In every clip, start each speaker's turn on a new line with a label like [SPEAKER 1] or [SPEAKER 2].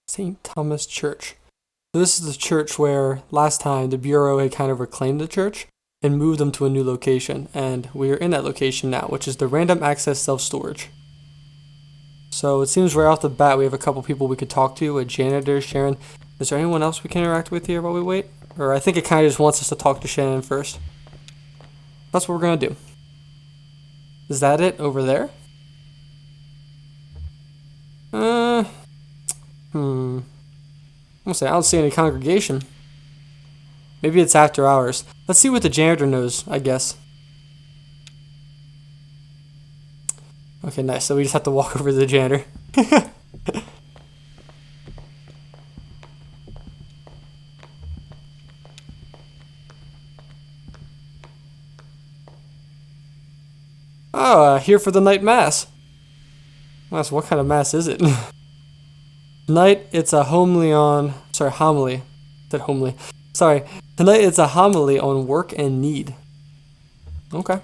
[SPEAKER 1] St. Thomas Church. So this is the church where last time the Bureau had kind of reclaimed the church and moved them to a new location. And we are in that location now, which is the random access self-storage. So it seems right off the bat we have a couple people we could talk to, a janitor, Sharon. Is there anyone else we can interact with here while we wait? Or I think it kind of just wants us to talk to Shannon first. That's what we're going to do. Is that it over there? I'm gonna say I don't see any congregation. Maybe it's after hours. Let's see what the janitor knows, I guess. Okay, nice. So we just have to walk over to the janitor. Oh, here for the night mass. Mass, what kind of mass is it? Tonight it's a homily. Said homily. Sorry. Tonight it's a homily on work and need. Okay.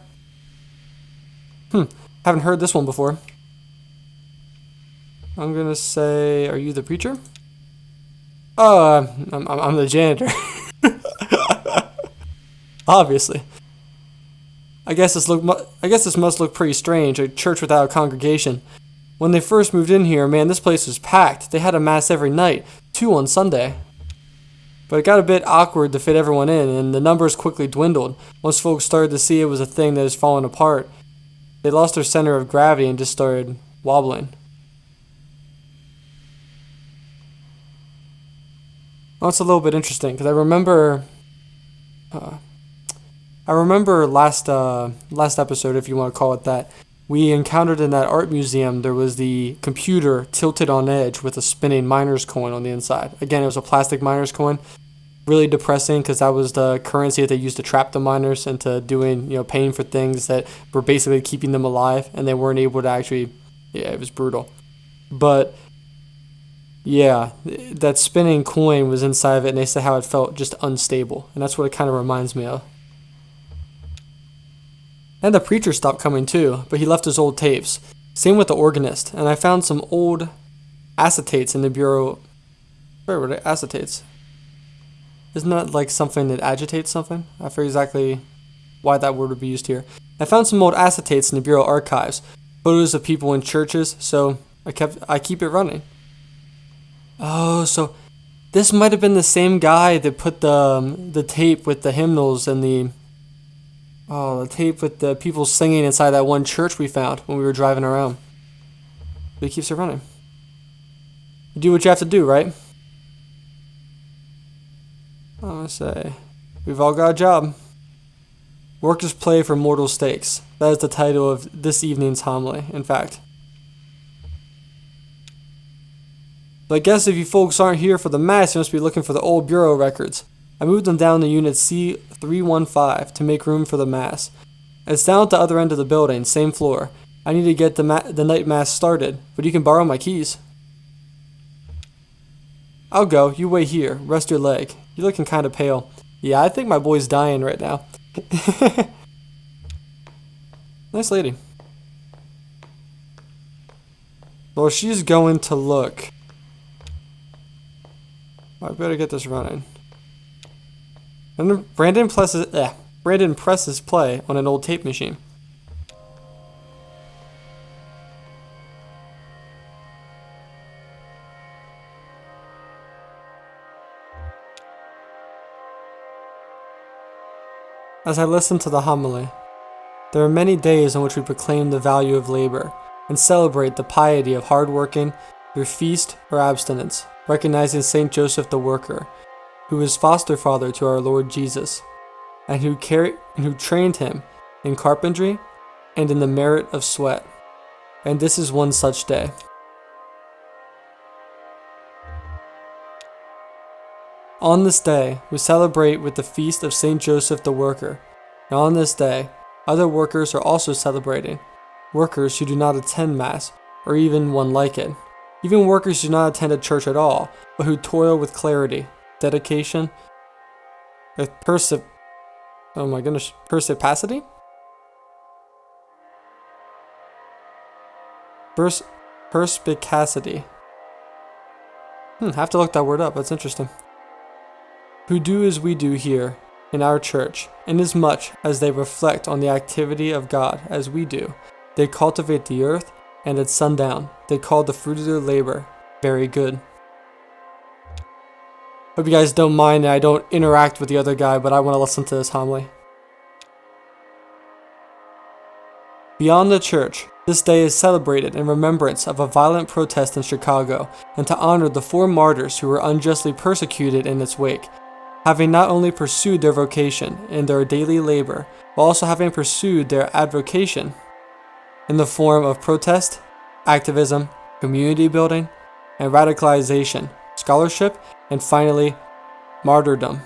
[SPEAKER 1] Haven't heard this one before. I'm gonna say, are you the preacher? Oh, I'm the janitor. Obviously. I guess this must look pretty strange, a church without a congregation. When they first moved in here, man, this place was packed. They had a mass every night, 2 on Sunday. But it got a bit awkward to fit everyone in, and the numbers quickly dwindled. Once folks started to see it was a thing that was falling apart, they lost their center of gravity and just started wobbling. Well, it's a little bit interesting, because I remember last episode, if you want to call it that, we encountered in that art museum, there was the computer tilted on edge with a spinning miner's coin on the inside. Again, it was a plastic miner's coin. Really depressing because that was the currency that they used to trap the miners into doing, paying for things that were basically keeping them alive, and they weren't able to actually, it was brutal. But yeah, that spinning coin was inside of it, and they said how it felt just unstable, and that's what it kind of reminds me of. And the preacher stopped coming too, but he left his old tapes. Same with the organist, and I found some old acetates in the bureau. Where were they? Acetates. Isn't that like something that agitates something? I forget exactly why that word would be used here. I found some old acetates in the bureau archives, photos of people in churches, so I keep it running. Oh, so this might have been the same guy that put the tape with the hymnals and the tape with the people singing inside that one church we found when we were driving around. But he keeps it running. You do what you have to do, right? I'm gonna say, we've all got a job. Workers play for mortal stakes. That is the title of this evening's homily, in fact. But I guess if you folks aren't here for the mass, you must be looking for the old bureau records. I moved them down to unit C315 to make room for the mass. It's down at the other end of the building, same floor. I need to get the night mass started, but you can borrow my keys. I'll go. You wait here. Rest your leg. You're looking kind of pale. Yeah, I think my boy's dying right now. Nice lady. Well, she's going to look. I better get this running. And Brandon presses play on an old tape machine. As I listen to the homily, there are many days on which we proclaim the value of labor and celebrate the piety of hard working through feast or abstinence, recognizing Saint Joseph the Worker, who is foster father to our Lord Jesus, and who trained him in carpentry and in the merit of sweat. And this is one such day. On this day, we celebrate with the feast of Saint Joseph the Worker. And on this day, other workers are also celebrating. Workers who do not attend Mass, or even one like it. Even workers who do not attend a church at all, but who toil with clarity, dedication, with perspicacity? Perspicacity. Have to look that word up. That's interesting. Who do as we do here in our church, inasmuch as they reflect on the activity of God as we do. They cultivate the earth, and at sundown they call the fruit of their labor very good. Hope you guys don't mind that I don't interact with the other guy, but I want to listen to this homily. Beyond the church, this day is celebrated in remembrance of a violent protest in Chicago and to honor the 4 martyrs who were unjustly persecuted in its wake, having not only pursued their vocation in their daily labor, but also having pursued their advocation in the form of protest, activism, community building, and radicalization, scholarship, and finally, martyrdom.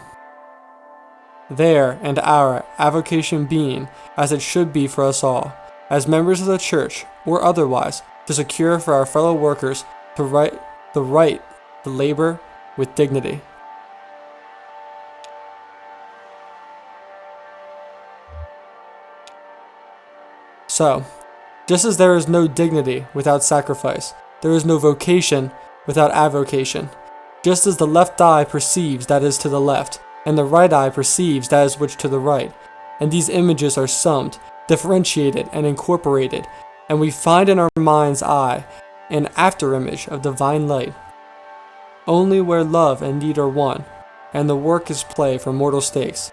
[SPEAKER 1] Their and our avocation being, as it should be for us all, as members of the church, or otherwise, to secure for our fellow workers the right to labor with dignity. So, just as there is no dignity without sacrifice, there is no vocation without avocation. Just as the left eye perceives that is to the left, and the right eye perceives that is which to the right, and these images are summed, differentiated, and incorporated, and we find in our mind's eye an after-image of divine light. Only where love and need are one, and the work is play for mortal stakes,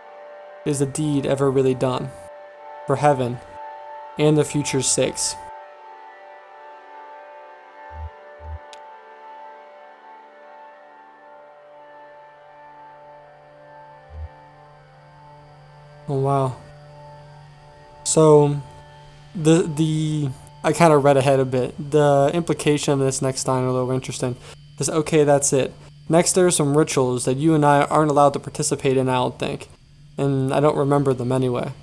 [SPEAKER 1] is the deed ever really done, for heaven and the future's sakes. Oh wow. So the I kind of read ahead a bit. The implication of this next line, although interesting, is okay, that's it. Next there are some rituals that you and I aren't allowed to participate in, I don't think. And I don't remember them anyway.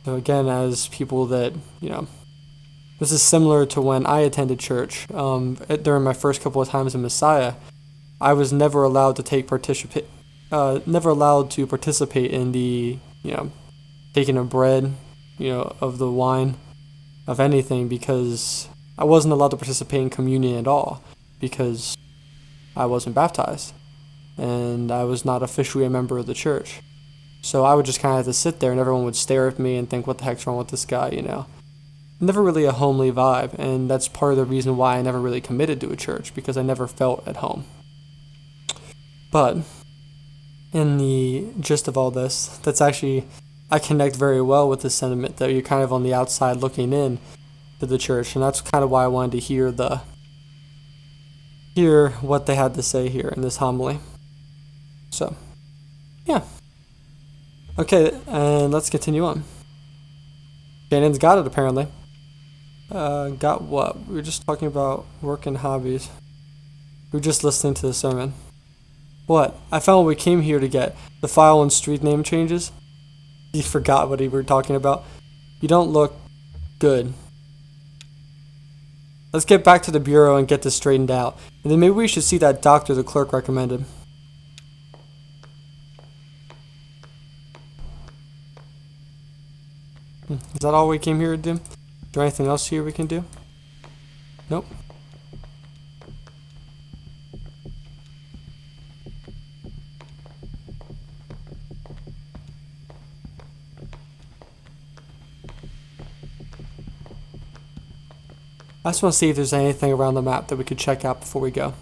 [SPEAKER 1] So again, as people that, this is similar to when I attended church. During my first couple of times in Messiah, I was never allowed to never allowed to participate in the, taking of bread, of the wine, of anything, because I wasn't allowed to participate in communion at all, because I wasn't baptized, and I was not officially a member of the church. So I would just kind of have to sit there, and everyone would stare at me and think, what the heck's wrong with this guy, Never really a homely vibe, and that's part of the reason why I never really committed to a church, because I never felt at home. But in the gist of all this, that's actually, I connect very well with the sentiment that you're kind of on the outside looking in to the church, and that's kind of why I wanted to hear what they had to say here in this homily. So, yeah. Okay, and let's continue on. Shannon's got it, apparently. Got what? We were just talking about work and hobbies. We were just listening to the sermon. What? I found what we came here to get. The file and street name changes. He forgot what we were talking about. You don't look good. Let's get back to the bureau and get this straightened out. And then maybe we should see that doctor the clerk recommended. Is that all we came here to do? Is there anything else here we can do? Nope. I just want to see if there's anything around the map that we could check out before we go.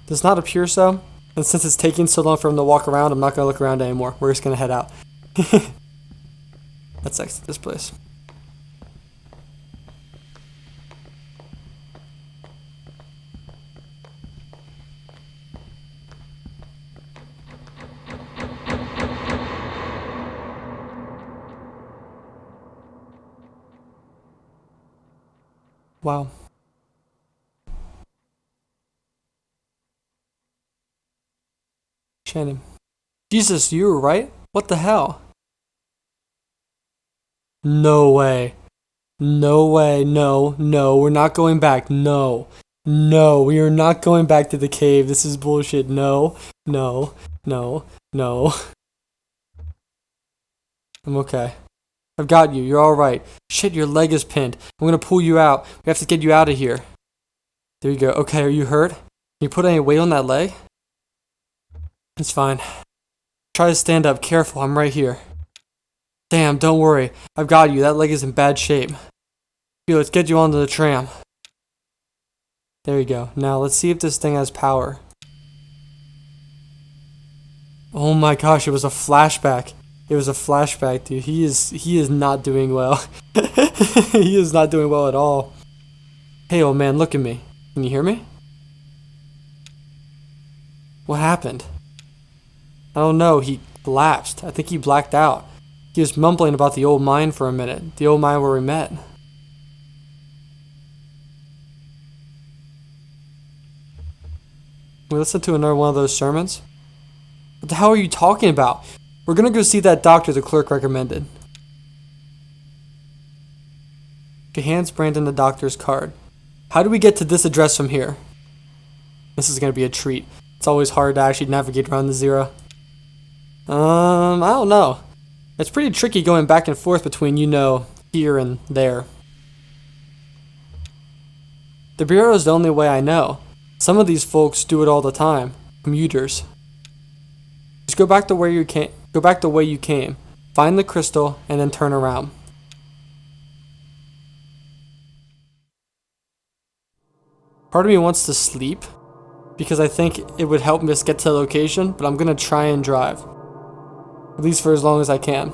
[SPEAKER 1] Does not appear so, and since it's taking so long for him to walk around, I'm not going to look around anymore. We're just going to head out. Let's exit this place. Wow. Shannon. Jesus, you were right? What the hell? No way. No way. No, we're not going back. No, we are not going back to the cave. This is bullshit. No. I'm okay. I've got you. You're alright. Shit, your leg is pinned. I'm gonna pull you out. We have to get you out of here. There you go. Okay, are you hurt? Can you put any weight on that leg? It's fine. Try to stand up. Careful, I'm right here. Damn, don't worry. I've got you. That leg is in bad shape. Here, let's get you onto the tram. There you go. Now, let's see if this thing has power. Oh my gosh, it was a flashback. It was a flashback, dude. He is not doing well. He is not doing well at all. Hey, old man, look at me. Can you hear me? What happened? I don't know. He collapsed. I think he blacked out. He was mumbling about the old mine for a minute. The old mine where we met. We listened to another one of those sermons? What the hell are you talking about? We're gonna go see that doctor the clerk recommended. She hands Brandon the doctor's card. How do we get to this address from here? This is gonna be a treat. It's always hard to actually navigate around the zero. I don't know. It's pretty tricky going back and forth between, here and there. The Bureau is the only way I know. Some of these folks do it all the time. Commuters. Just go back the way you came. Go back the way you came. Find the crystal and then turn around. Part of me wants to sleep because I think it would help us get to the location, but I'm gonna try and drive. At least for as long as I can.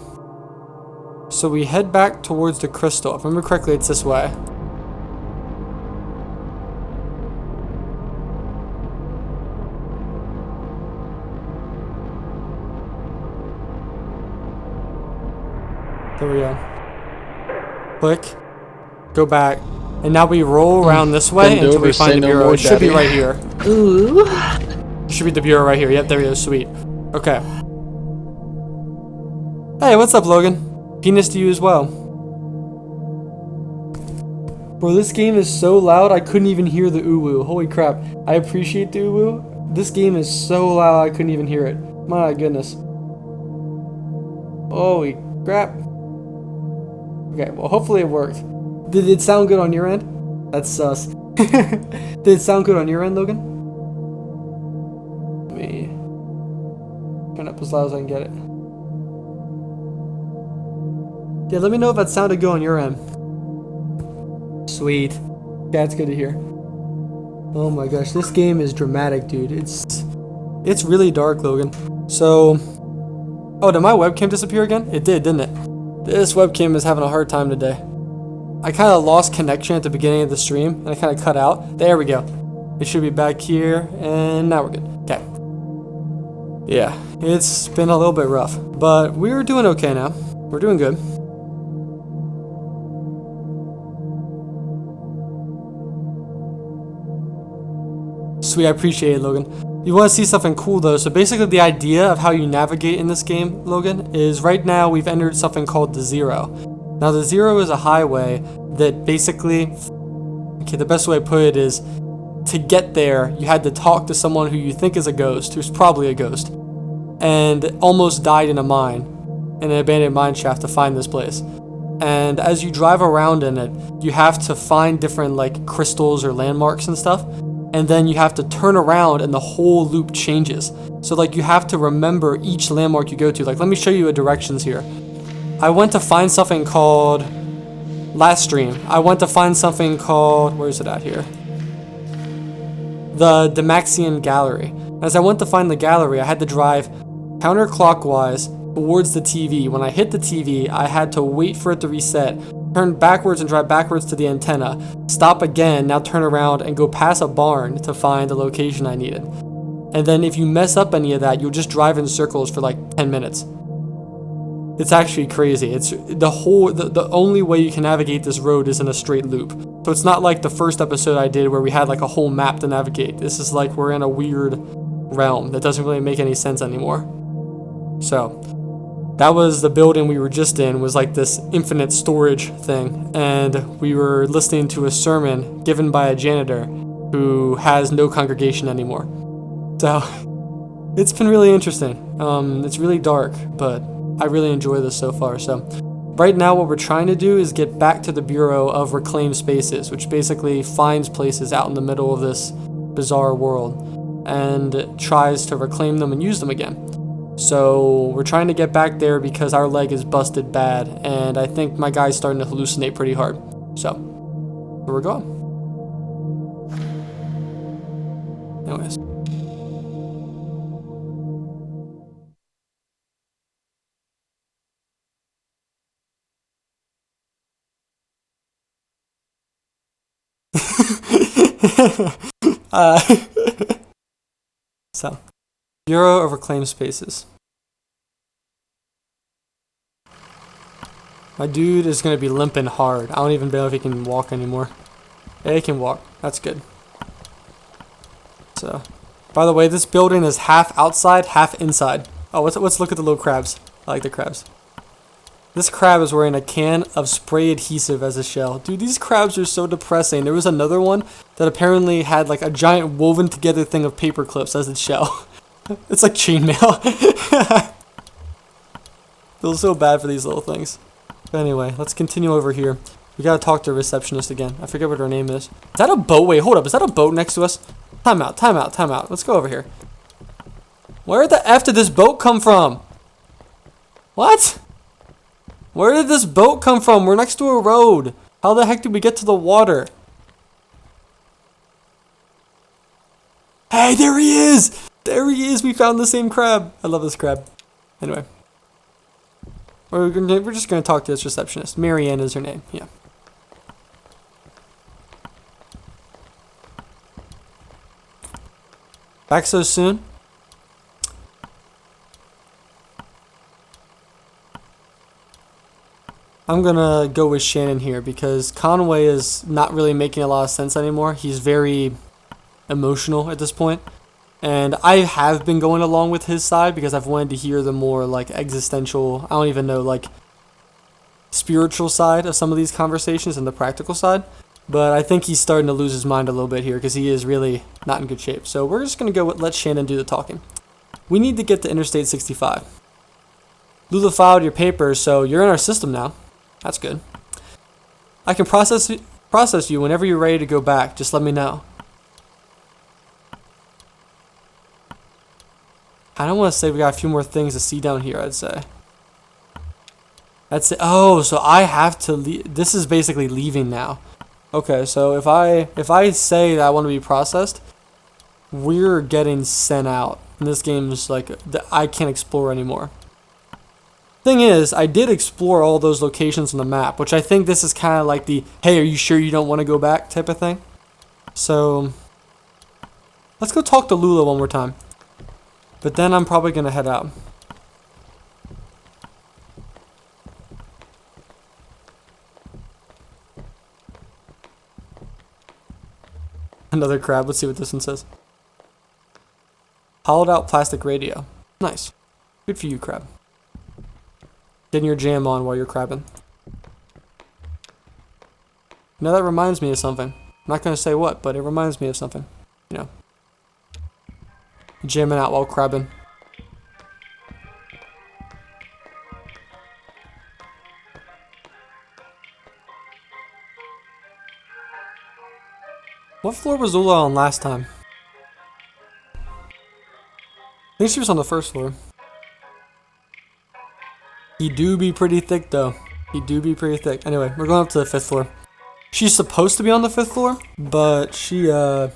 [SPEAKER 1] So we head back towards the crystal. If I remember correctly, it's this way. There we go. Click. Go back. And now we roll around this way until we find the Bureau. It should be right here.
[SPEAKER 2] Ooh.
[SPEAKER 1] Should be the Bureau right here. Yep, there we go. Sweet. Okay. Hey, what's up, Logan? Penis to you as well. Bro, this game is so loud I couldn't even hear the ooh-woo. Holy crap. I appreciate the ooh-woo. This game is so loud I couldn't even hear it. My goodness. Holy crap. Okay, well, hopefully it worked. Did it sound good on your end? That's sus. Did it sound good on your end, Logan? Let me turn up as loud as I can get it. Yeah, let me know if that sounded good on your end. Sweet. That's good to hear. Oh my gosh, this game is dramatic, dude. It's really dark, Logan. So, oh, did my webcam disappear again? It did, didn't it? This webcam is having a hard time today. I kind of lost connection at the beginning of the stream, and I kind of cut out. There we go. It should be back here, and now we're good. Okay. Yeah, it's been a little bit rough, but we're doing okay now. We're doing good. Sweet, I appreciate it, Logan. You want to see something cool though, so basically the idea of how you navigate in this game, Logan, is right now we've entered something called the Zero. Now the Zero is a highway that basically, okay, the best way to put it is, to get there, you had to talk to someone who you think is a ghost, who's probably a ghost, and almost died in a mine, in an abandoned mine shaft to find this place. And as you drive around in it, you have to find different like crystals or landmarks and stuff, and then you have to turn around and the whole loop changes. So like you have to remember each landmark you go to. Like let me show you the directions here. I went to find something called, last stream, I went to find something called, where is it at here? The Demaxian Gallery. As I went to find the gallery, I had to drive counterclockwise towards the TV. When I hit the TV, I had to wait for it to reset, turn backwards and drive backwards to the antenna, stop again, now turn around and go past a barn to find the location I needed. And then if you mess up any of that, you'll just drive in circles for like 10 minutes. It's actually crazy. It's the only way you can navigate this road is in a straight loop. So it's not like the first episode I did where we had like a whole map to navigate. This is like we're in a weird realm that doesn't really make any sense anymore. So that was the building we were just in, was like this infinite storage thing, and we were listening to a sermon given by a janitor who has no congregation anymore. So it's been really interesting. It's really dark, but I really enjoy this so far. So Right now what we're trying to do is get back to the Bureau of Reclaimed Spaces, which basically finds places out in the middle of this bizarre world and tries to reclaim them and use them again. So we're trying to get back there because our leg is busted bad, and I think my guy's starting to hallucinate pretty hard. So, where we're going. Anyways. So, Bureau of Reclaimed Spaces. My dude is going to be limping hard. I don't even know if he can walk anymore. Yeah, he can walk. That's good. So, by the way, this building is half outside, half inside. Oh, let's look at the little crabs. I like the crabs. This crab is wearing a can of spray adhesive as a shell. Dude, these crabs are so depressing. There was another one that apparently had like a giant woven together thing of paper clips as its shell. It's like chainmail. Feels so bad for these little things. But anyway, let's continue over here. We gotta talk to a receptionist again. I forget what her name is. Is that a boat? Wait, hold up. Is that a boat next to us? Time out, time out, time out. Let's go over here. Where the F did this boat come from? What? Where did this boat come from? We're next to a road. How the heck did we get to the water? Hey, there he is! There he is! We found the same crab. I love this crab. Anyway. We're just going to talk to this receptionist. Marianne is her name. Yeah. Back so soon? I'm gonna go with Shannon here because Conway is not really making a lot of sense anymore. He's very emotional at this point. And I have been going along with his side because I've wanted to hear the more like existential, I don't even know, like spiritual side of some of these conversations and the practical side. But I think he's starting to lose his mind a little bit here because he is really not in good shape. So we're just gonna go with let Shannon do the talking. We need to get to Interstate 65. Lula filed your papers, so you're in our system now. That's good. I can process you whenever you're ready to go back. Just let me know. I don't want to say we got a few more things to see down here, I'd say. That's it. Oh, so I have to leave. This is basically leaving now. Okay, so if I say that I want to be processed, we're getting sent out. And this game's like, I can't explore anymore. Thing is, I did explore all those locations on the map, which I think this is kind of like the, hey, are you sure you don't want to go back type of thing? So, let's go talk to Lula one more time. But then I'm probably going to head out. Another crab. Let's see what this one says. Hollowed out plastic radio. Nice. Good for you, crab. Getting your jam on while you're crabbing. Now that reminds me of something. I'm not going to say what, but it reminds me of something. You know. Jamming out while crabbing. What floor was Lula on last time? I think she was on the first floor. He do be pretty thick though. He do be pretty thick. Anyway, we're going up to the 5th floor. She's supposed to be on the 5th floor, but she yeah.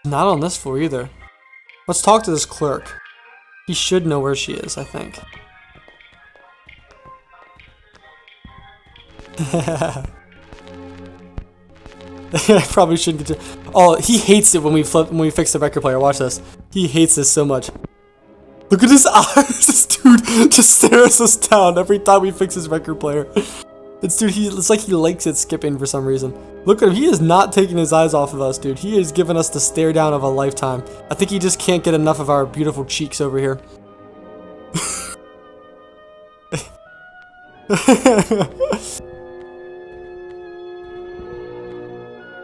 [SPEAKER 1] Not on this floor either. Let's talk to this clerk. He should know where she is, I think. I probably shouldn't get to. Oh, he hates it when we fix the record player. Watch this. He hates this so much. Look at his eyes. This dude just stares us down every time we fix his record player. It's like he likes it skipping for some reason. Look at him. He is not taking his eyes off of us, dude. He is giving us the stare down of a lifetime. I think he just can't get enough of our beautiful cheeks over here.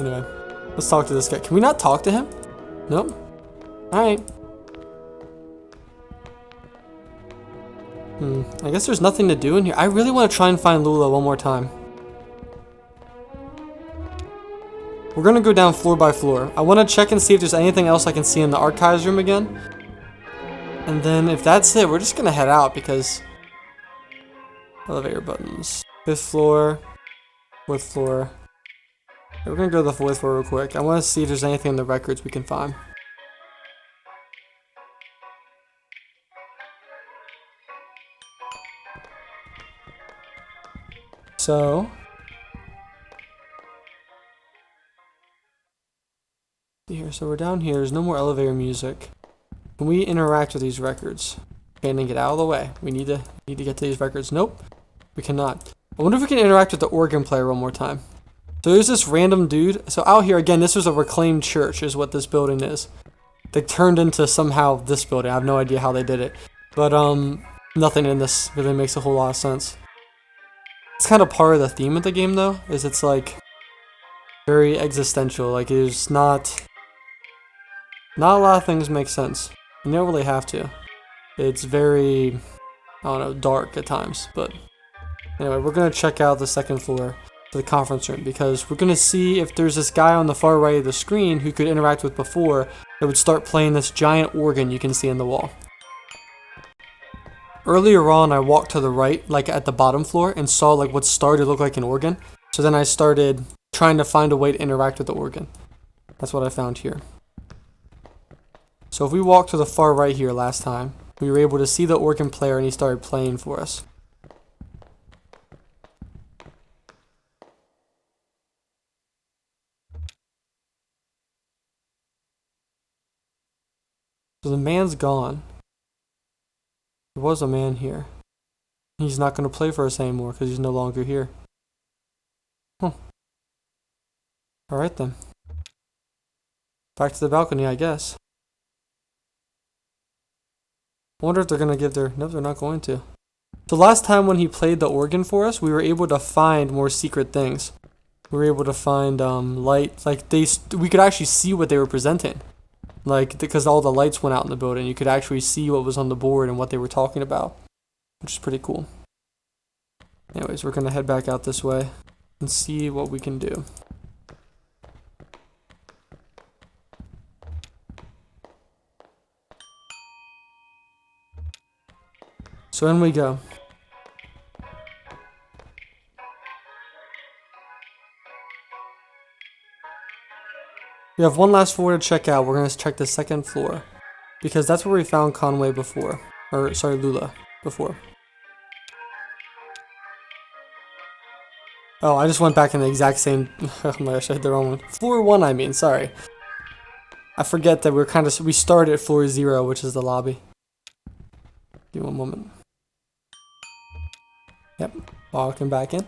[SPEAKER 1] Anyway, let's talk to this guy. Can we not talk to him? Nope. Alright. I guess there's nothing to do in here. I really want to try and find Lula one more time. We're gonna go down floor by floor. I want to check and see if there's anything else I can see in the archives room again. And then if that's it, we're just gonna head out because elevator buttons. 5th floor, 4th floor. Okay, we're gonna go to the 4th floor real quick. I want to see if there's anything in the records we can find. So here, so we're down here. There's no more elevator music. Can we interact with these records? Okay, and then get out of the way. We need to get to these records. Nope, we cannot. I wonder if we can interact with the organ player one more time. So there's this random dude. So out here again, this was a reclaimed church, is what this building is. They turned into somehow this building. I have no idea how they did it, but nothing in this really makes a whole lot of sense. It's kind of part of the theme of the game though, is it's like very existential. Like there's not a lot of things make sense. You don't really have to. It's very, I don't know, dark at times. But anyway, we're gonna check out the 2nd floor to the conference room because we're gonna see if there's this guy on the far right of the screen who could interact with before that would start playing this giant organ you can see in the wall. Earlier on, I walked to the right, like at the bottom floor, and saw like what started to look like an organ. So then I started trying to find a way to interact with the organ. That's what I found here. So if we walked to the far right here last time, we were able to see the organ player and he started playing for us. So the man's gone. There was a man here. He's not going to play for us anymore because he's no longer here. Huh. Alright then. Back to the balcony, I guess. I wonder if they're going to give their... No, they're not going to. So last time when he played the organ for us, we were able to find more secret things. We were able to find light. Like we could actually see what they were presenting. Like, because all the lights went out in the building, you could actually see what was on the board and what they were talking about, which is pretty cool. Anyways, we're going to head back out this way and see what we can do. So in we go. We have one last floor to check out. We're going to check the 2nd floor because that's where we found Conway before. Or, sorry, Lula before. Oh, I just went back in the exact same... Oh my gosh, I hit the wrong one. Floor 1, I mean, sorry. I forget that we started at floor 0, which is the lobby. Give me one moment. Yep, walking back in.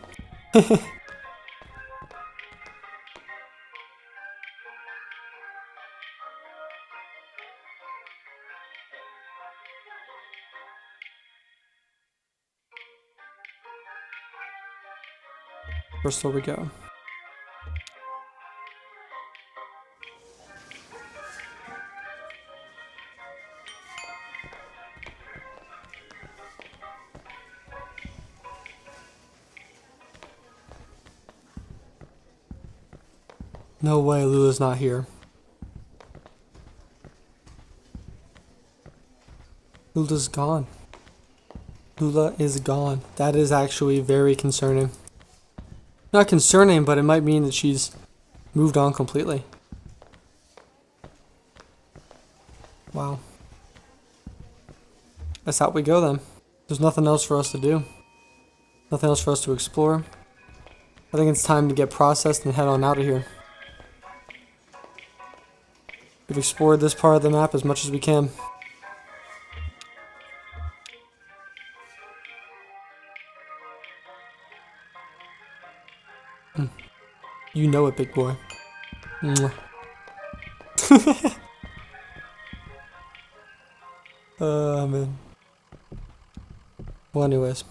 [SPEAKER 1] First floor we go. No way, Lula's not here. Lula's gone. Lula is gone. That is actually very concerning. Not concerning, but it might mean that she's moved on completely. Wow. That's how we go then. There's nothing else for us to do. Nothing else for us to explore. I think it's time to get processed and head on out of here. We've explored this part of the map as much as we can. You know it, big boy. Man. Well, anyways.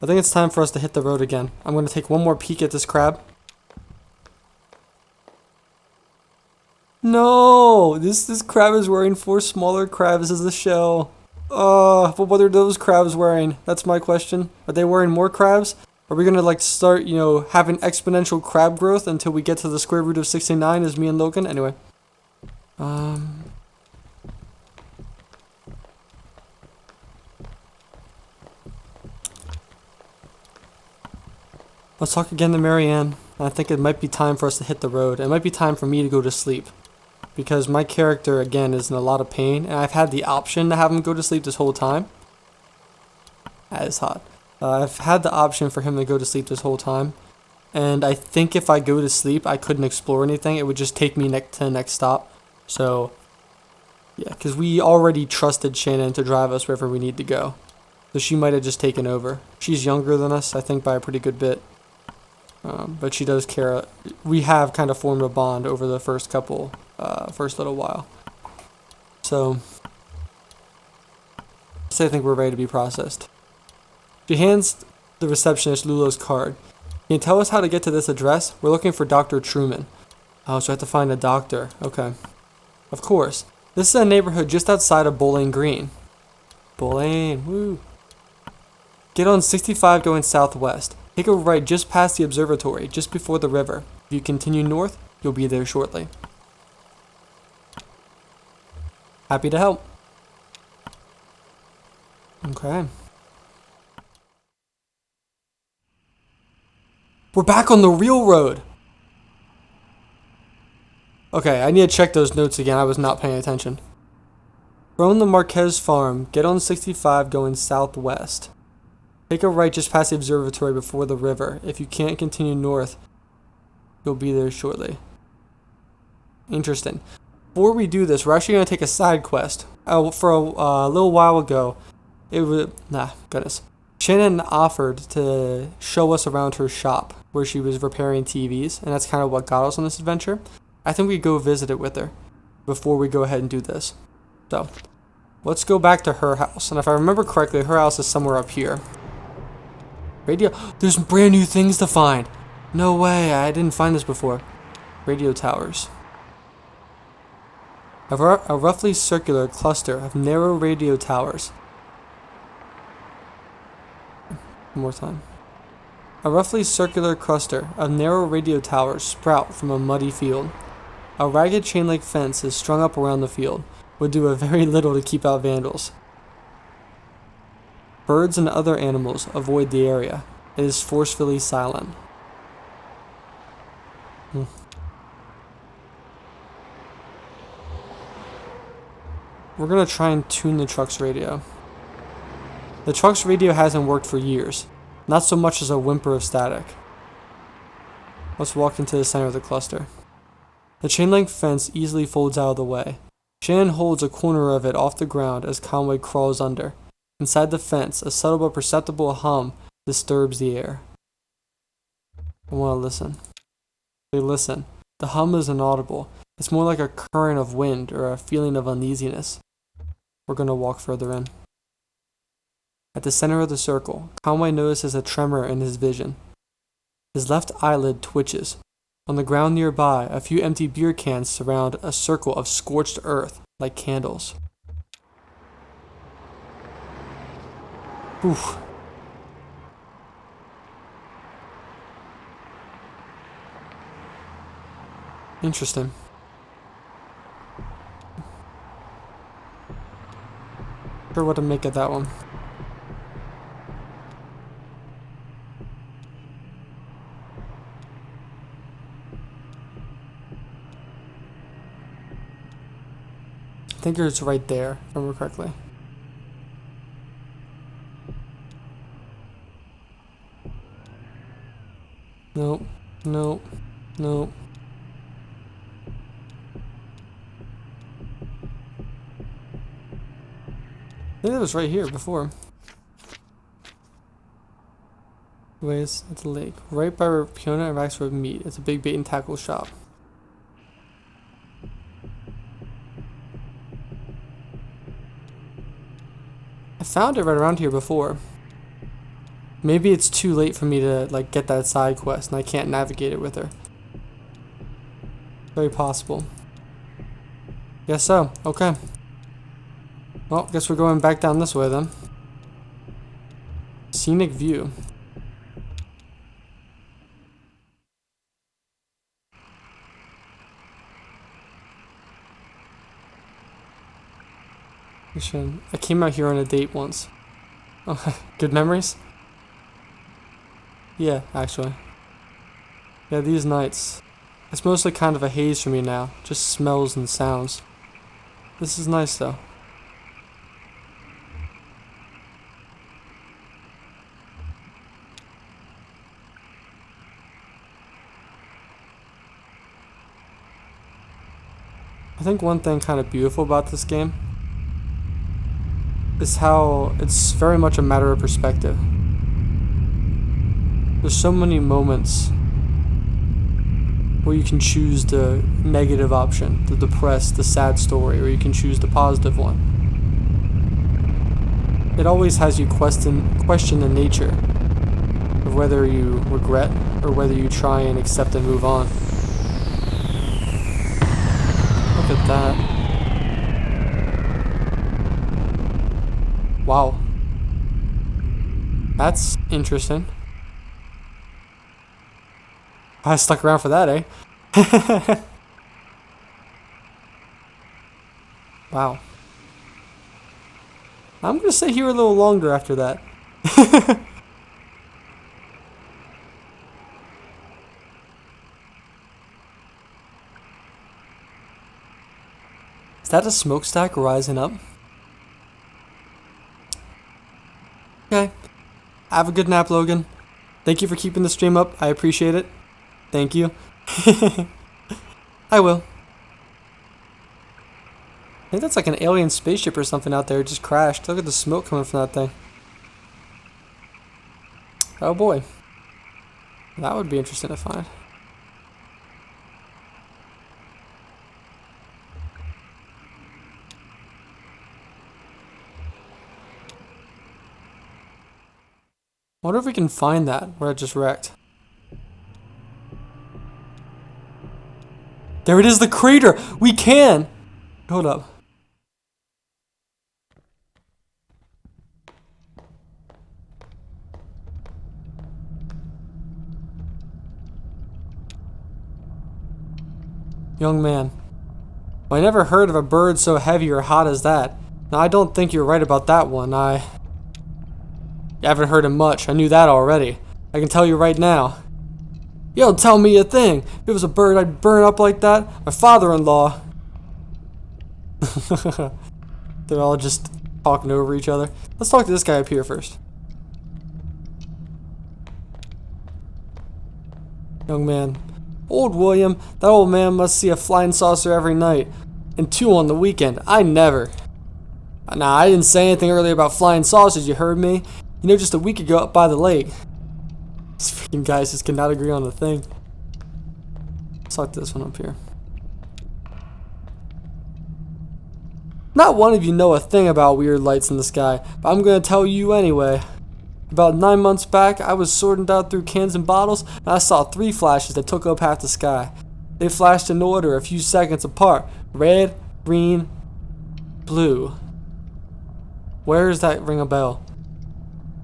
[SPEAKER 1] I think it's time for us to hit the road again. I'm going to take one more peek at this crab. No! This crab is wearing 4 smaller crabs as a shell. But what are those crabs wearing? That's my question. Are they wearing more crabs? Are we gonna like start, you know, having exponential crab growth until we get to the square root of 69 as me and Logan? Anyway. Let's talk again to Marianne. I think it might be time for us to hit the road. It might be time for me to go to sleep. Because my character, again, is in a lot of pain. And I've had the option to have him go to sleep this whole time. That is hot. I've had the option for him to go to sleep this whole time. And I think if I go to sleep, I couldn't explore anything. It would just take me to the next stop. So, yeah, because we already trusted Shannon to drive us wherever we need to go. So she might have just taken over. She's younger than us, I think, by a pretty good bit. But she does care. We have kind of formed a bond over the first little while. So, I think we're ready to be processed. She hands the receptionist Lulo's card. Can you tell us how to get to this address? We're looking for Dr. Truman. Oh, so I have to find a doctor. Okay. Of course. This is a neighborhood just outside of Bowling Green. Bowling, woo. Get on 65 going southwest. Take a right just past the observatory, just before the river. If you continue north, you'll be there shortly. Happy to help. Okay. We're back on the real road. Okay, I need to check those notes again. I was not paying attention. From the Marquez farm, get on 65 going southwest. Take a right just past the observatory before the river. If you can't continue north, you'll be there shortly. Interesting. Before we do this, we're actually going to take a side quest. For a little while ago, Shannon offered to show us around her shop where she was repairing TVs, and that's kind of what got us on this adventure. I think we go visit it with her before we go ahead and do this. So, let's go back to her house. And if I remember correctly, her house is somewhere up here. Radio. There's brand new things to find. No way, I didn't find this before. Radio towers. A roughly circular cluster of narrow radio towers. One more time. A roughly circular cluster of narrow radio towers sprout from a muddy field. A ragged chain-link fence is strung up around the field. Would do a very little to keep out vandals. Birds and other animals avoid the area. It is forcefully silent. We're going to try and tune the truck's radio. The truck's radio hasn't worked for years. Not so much as a whimper of static. Let's walk into the center of the cluster. The chain-link fence easily folds out of the way. Shannon holds a corner of it off the ground as Conway crawls under. Inside the fence, a subtle but perceptible hum disturbs the air. I want to listen. They listen. The hum is inaudible. It's more like a current of wind or a feeling of uneasiness. We're going to walk further in. At the center of the circle, Conway notices a tremor in his vision. His left eyelid twitches. On the ground nearby, a few empty beer cans surround a circle of scorched earth like candles. Oof. Interesting. Sure what to make of that one. I think it's right there, if I remember correctly. Nope. Nope. Nope. I think it was right here before. Anyways, it's a lake. Right by where Fiona and Raxford meet. It's a big bait and tackle shop. I found it right around here before. Maybe it's too late for me to like get that side quest and I can't navigate it with her. Very possible. Guess so. Okay. Well, guess we're going back down this way then. Scenic View. I came out here on a date once. Oh, good memories? Yeah, actually. Yeah, these nights. It's mostly kind of a haze for me now. Just smells and sounds. This is nice though. I think one thing kind of beautiful about this game is how it's very much a matter of perspective. There's so many moments where you can choose the negative option, the depressed, the sad story, or you can choose the positive one. It always has you question the nature of whether you regret or whether you try and accept and move on. Look at that. Wow. That's interesting. I stuck around for that, eh? Wow. I'm gonna stay here a little longer after that. Is that a smokestack rising up? Okay. Have a good nap, Logan. Thank you for keeping the stream up. I appreciate it. Thank you. I will. I think that's like an alien spaceship or something out there. It just crashed. Look at the smoke coming from that thing. Oh boy. That would be interesting to find. Wonder if we can find that where it just wrecked. There it is, the crater! We can! Hold up. Young man. Well, I never heard of a bird so heavy or hot as that. Now, I don't think you're right about that one. You haven't heard of much. I knew that already. I can tell you right now. You don't tell me a thing. If it was a bird, I'd burn up like that. My father-in-law. They're all just talking over each other. Let's talk to this guy up here first. Young man. Old William, that old man must see a flying saucer every night. And 2 on the weekend. I never. Nah, I didn't say anything earlier about flying saucers, you heard me? You know, just a week ago up by the lake. These freaking guys just cannot agree on a thing. Let's talk to this one up here. Not one of you know a thing about weird lights in the sky, but I'm gonna tell you anyway. About 9 months back, I was sorting out through cans and bottles, and I saw 3 flashes that took up half the sky. They flashed in order a few seconds apart. Red, green, blue. Where does that ring a bell?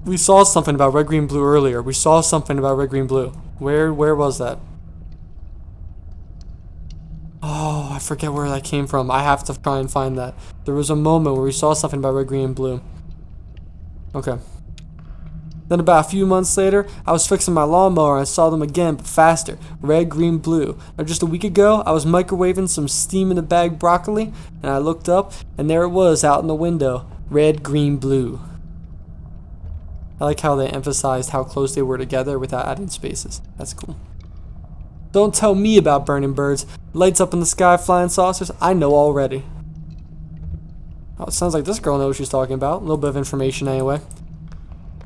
[SPEAKER 1] We saw something about red, green, blue earlier. We saw something about red, green, blue. Where was that? Oh, I forget where that came from. I have to try and find that. There was a moment where we saw something about red, green, and blue. Okay. Then about a few months later, I was fixing my lawnmower and I saw them again, but faster. Red, green, blue. Now just a week ago, I was microwaving some steam in a bag broccoli, and I looked up, and there it was out in the window. Red, green, blue. I like how they emphasized how close they were together without adding spaces. That's cool. Don't tell me about burning birds. Lights up in the sky, flying saucers. I know already. Oh, it sounds like this girl knows what she's talking about. A little bit of information anyway.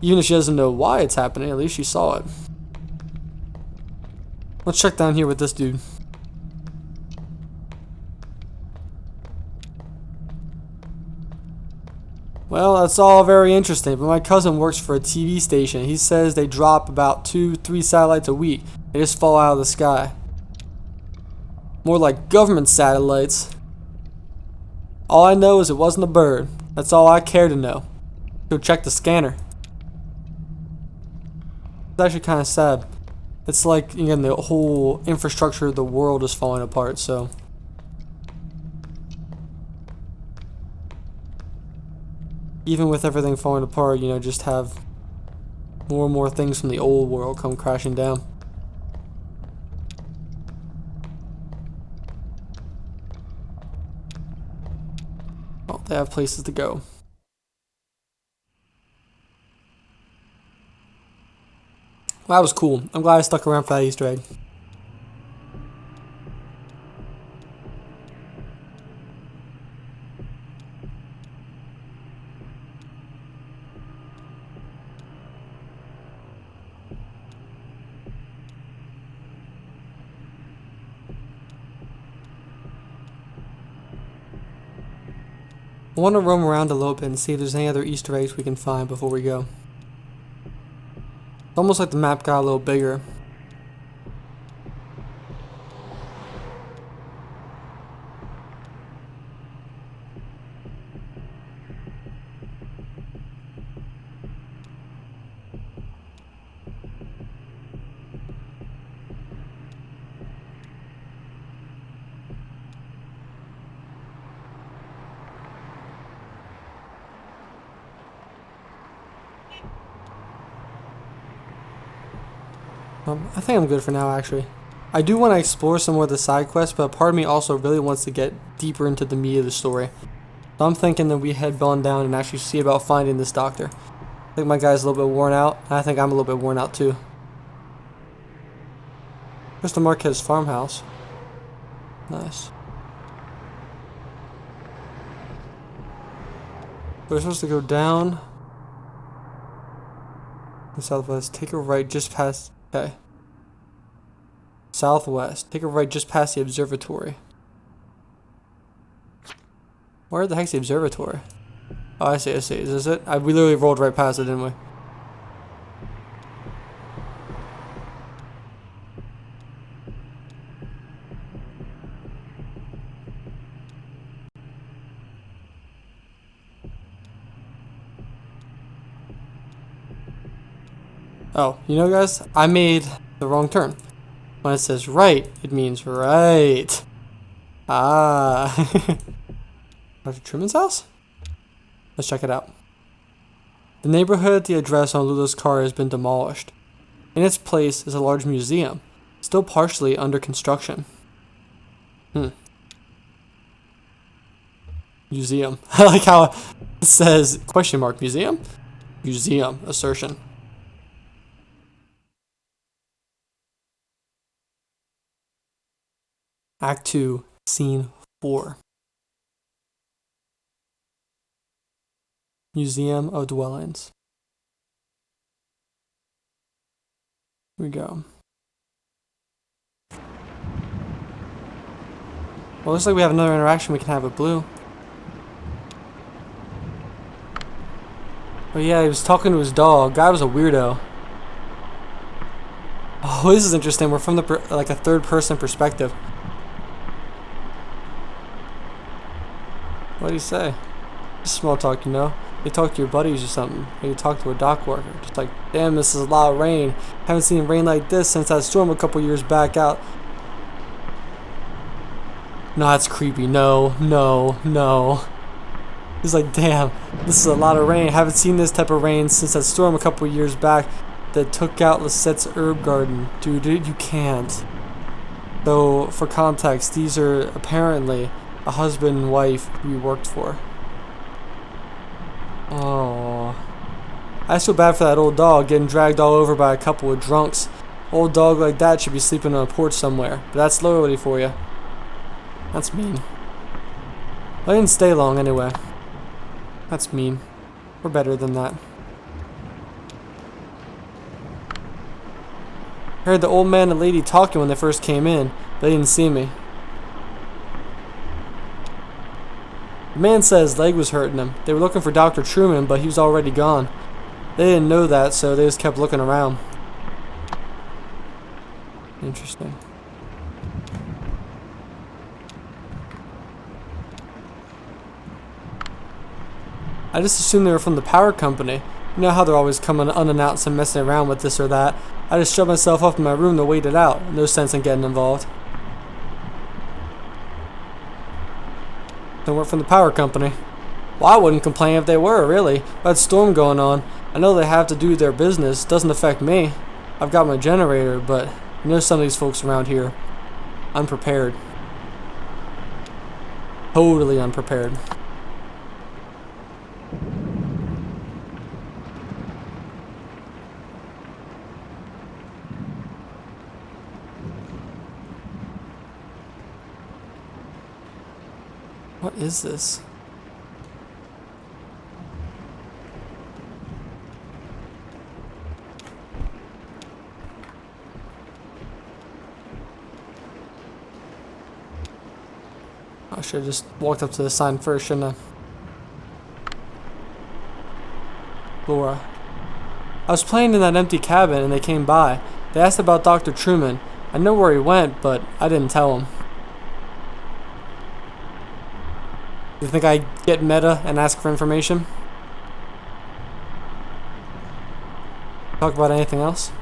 [SPEAKER 1] Even if she doesn't know why it's happening, at least she saw it. Let's check down here with this dude. Well, that's all very interesting, but my cousin works for a TV station. He says they drop about 2-3 satellites a week. They just fall out of the sky. More like government satellites. All I know is it wasn't a bird. That's all I care to know. Go check the scanner. It's actually kind of sad. It's like, again, the whole infrastructure of the world is falling apart, so. Even with everything falling apart, you know, just have more and more things from the old world come crashing down. Oh, they have places to go. Well, that was cool. I'm glad I stuck around for that Easter egg. I want to roam around a little bit and see if there's any other Easter eggs we can find before we go. It's almost like the map got a little bigger. I think I'm good for now, actually. I do want to explore some more of the side quests, but part of me also really wants to get deeper into the meat of the story. So I'm thinking that we head on down and actually see about finding this doctor. I think my guy's a little bit worn out, and I think I'm a little bit worn out too. Here's the Marquez farmhouse. Nice. We're supposed to go down the southwest. Take a right just past. Okay. Southwest. Take a right just past the observatory. Where the heck's the observatory? Oh, I see. Is this it? We literally rolled right past it, didn't we? Oh, you know, guys, I made the wrong turn. When it says right, it means right. Ah. Dr. Truman's house? Let's check it out. The neighborhood, the address on Lula's car has been demolished. In its place is a large museum, still partially under construction. Museum. I like how it says question mark museum? Museum assertion. Act 2, Scene 4. Museum of Dwellings. Here we go. Well, looks like we have another interaction we can have with Blue. Oh yeah, he was talking to his dog. Guy was a weirdo. Oh, this is interesting. We're from the like a third-person perspective. What do you say? Just small talk, you know. You talk to your buddies or something. Or you talk to a dock worker. Just like, damn, this is a lot of rain. Haven't seen rain like this since that storm a couple years back out. No, that's creepy. No. He's like, damn, this is a lot of rain. Haven't seen this type of rain since that storm a couple years back that took out Lisette's herb garden. Dude, you can't. Though, for context, these are apparently a husband and wife we worked for. Oh, I feel bad for that old dog getting dragged all over by a couple of drunks. Old dog like that should be sleeping on a porch somewhere. But that's loyalty for you. That's mean. I didn't stay long anyway. That's mean. We're better than that. I heard the old man and lady talking when they first came in. They didn't see me. The man said his leg was hurting him. They were looking for Dr. Truman, but he was already gone. They didn't know that, so they just kept looking around. Interesting. I just assumed they were from the power company. You know how they're always coming unannounced and messing around with this or that. I just shut myself up in my room to wait it out. No sense in getting involved. They weren't from the power company. Well, I wouldn't complain if they were, really. With that storm going on, I know they have to do their business. Doesn't affect me. I've got my generator, but you know some of these folks around here, unprepared. Totally unprepared. What is this? I should have just walked up to the sign first, shouldn't I? Laura. I was playing in that empty cabin and they came by. They asked about Dr. Truman. I know where he went, but I didn't tell them. You think I get meta and ask for information? Talk about anything else?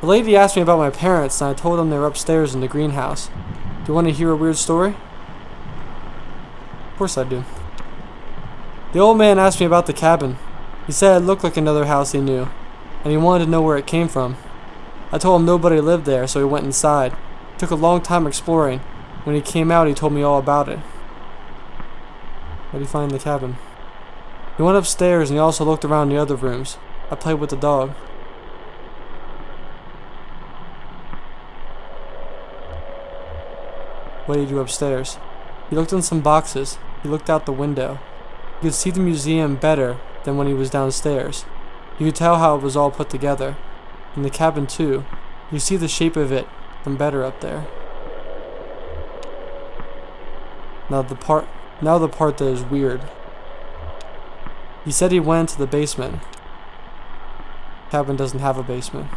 [SPEAKER 1] The lady asked me about my parents and I told them they were upstairs in the greenhouse. Do you want to hear a weird story? Of course I do. The old man asked me about the cabin. He said it looked like another house he knew, and he wanted to know where it came from. I told him nobody lived there, so he went inside. It took a long time exploring. When he came out, he told me all about it. What did he find in the cabin? He went upstairs and he also looked around the other rooms. I played with the dog. What did he do upstairs? He looked in some boxes. He looked out the window. You could see the museum better than when he was downstairs. You could tell how it was all put together. In the cabin too. You see the shape of it from better up there. Now the part that is weird. He said he went to the basement. Cabin doesn't have a basement.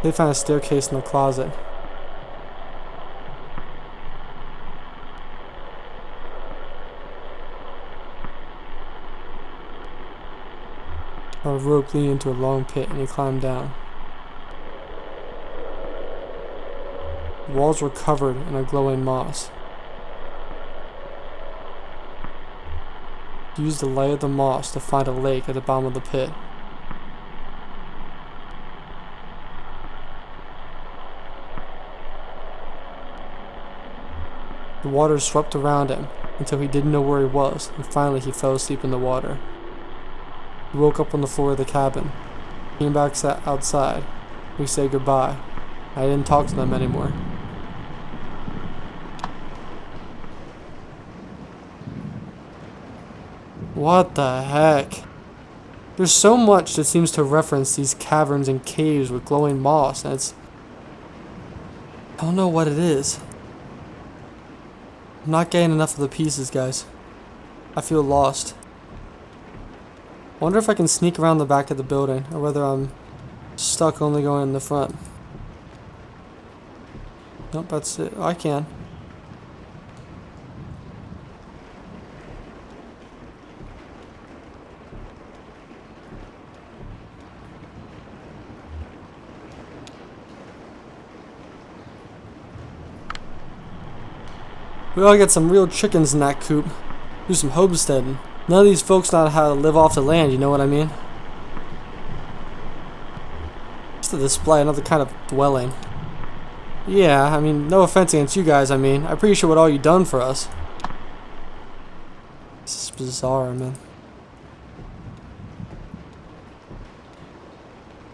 [SPEAKER 1] They found a staircase in the closet. A rope leading into a long pit and he climbed down. The walls were covered in a glowing moss. He used the light of the moss to find a lake at the bottom of the pit. The water swept around him until he didn't know where he was, and finally he fell asleep in the water. He woke up on the floor of the cabin, came back outside. We said goodbye. I didn't talk to them anymore. What the heck? There's so much that seems to reference these caverns and caves with glowing moss, and I don't know what it is. I'm not getting enough of the pieces, guys. I feel lost. I wonder if I can sneak around the back of the building, or whether I'm stuck only going in the front. Nope, that's it. I can. We ought to get some real chickens in that coop. Do some homesteading. None of these folks know how to live off the land, you know what I mean? Just to display another kind of dwelling. Yeah, I mean, no offense against you guys, I appreciate what all you done for us. This is bizarre, man.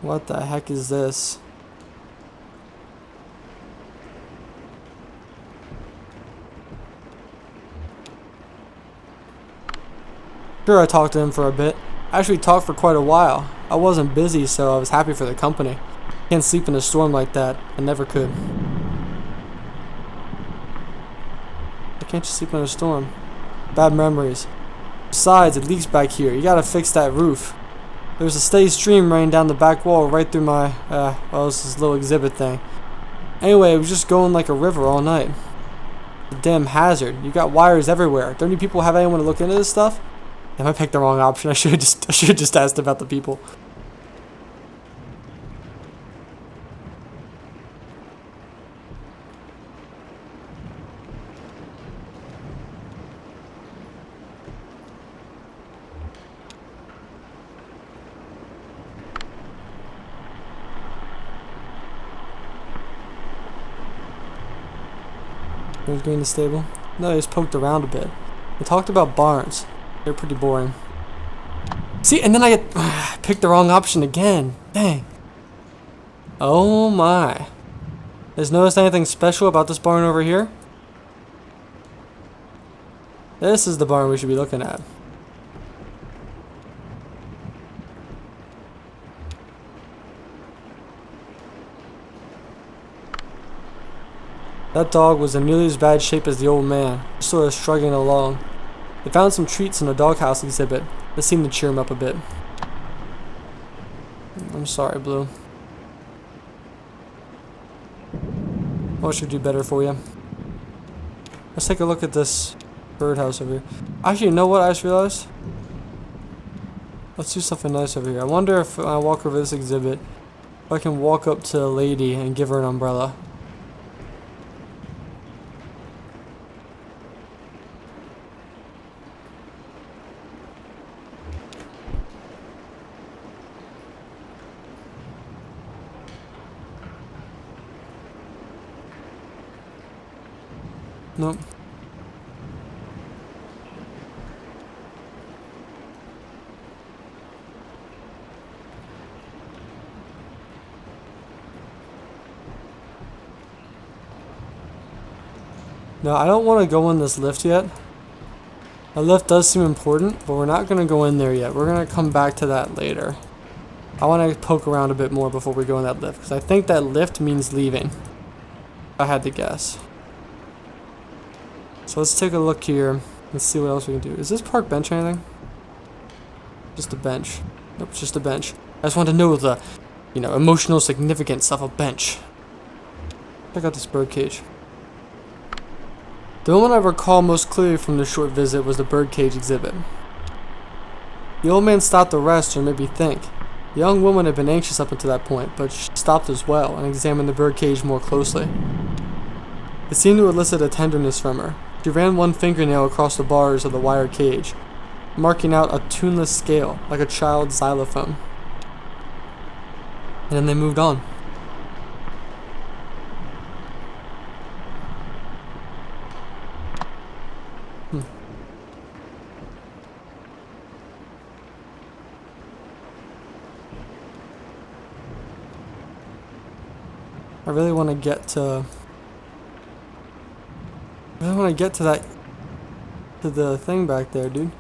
[SPEAKER 1] What the heck is this? Sure, I talked to him for a bit. I actually talked for quite a while. I wasn't busy, so I was happy for the company. Can't sleep in a storm like that. I never could. Why can't you sleep in a storm? Bad memories. Besides, it leaks back here. You gotta fix that roof. There's a steady stream running down the back wall right through my, well, this little exhibit thing. Anyway, it was just going like a river all night. A damn hazard. You got wires everywhere. Don't you people have anyone to look into this stuff? Damn, I picked the wrong option. I should have just asked about the people. Was going to stable? No, they just poked around a bit. We talked about barns. They're pretty boring. See, and then I get picked the wrong option again. Dang. Oh my. Has noticed anything special about this barn over here? This is the barn we should be looking at. That dog was in nearly as bad shape as the old man, just sort of struggling along. They found some treats in the doghouse exhibit. That seemed to cheer him up a bit. I'm sorry, Blue. What should do better for you? Let's take a look at this birdhouse over here. Actually, you know what I just realized? Let's do something nice over here. I wonder if I walk over this exhibit, if I can walk up to a lady and give her an umbrella. Nope. No, I don't want to go in this lift yet. The lift does seem important, but we're not going to go in there yet. We're going to come back to that later. I want to poke around a bit more before we go in that lift, because I think that lift means leaving. If I had to guess. So let's take a look here. Let's see what else we can do. Is this park bench anything? Just a bench. Nope, it's just a bench. I just want to know the, emotional significance of a bench. Check out this birdcage. The moment I recall most clearly from this short visit was the birdcage exhibit. The old man stopped to rest or maybe think. The young woman had been anxious up until that point, but she stopped as well and examined the birdcage more closely. It seemed to elicit a tenderness from her. She ran one fingernail across the bars of the wire cage, marking out a tuneless scale like a child's xylophone. And then they moved on. I really want to get to... I really want to get to that... to the thing back there, dude.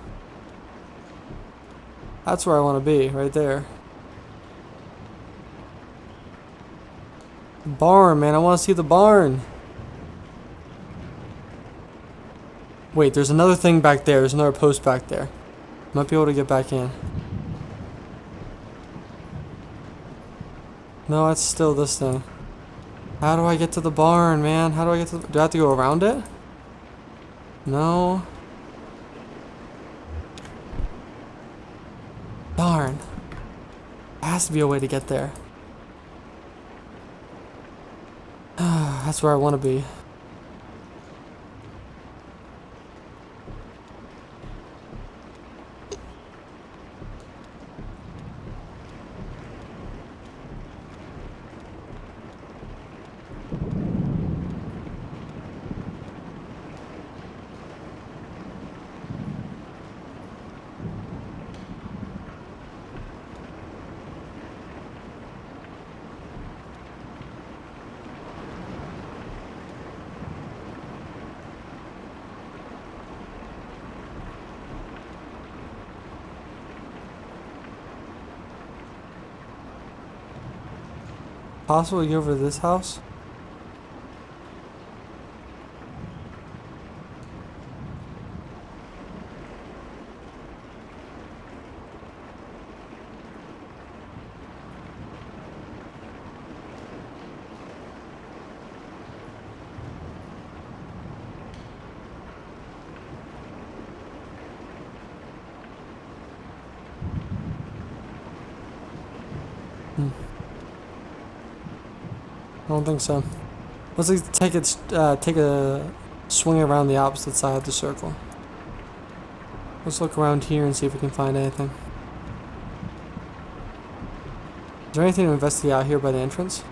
[SPEAKER 1] That's where I want to be, right there. Barn, man. I want to see the barn. Wait, there's another thing back there. There's another post back there. Might be able to get back in. No, it's still this thing. How do I get to the barn, man? How do I get to the... Do I have to go around it? No. Darn. There has to be a way to get there. That's where I want to be. Possible to get over to this house? I don't think so. Let's take a swing around the opposite side of the circle. Let's look around here and see if we can find anything. Is there anything to investigate out here by the entrance?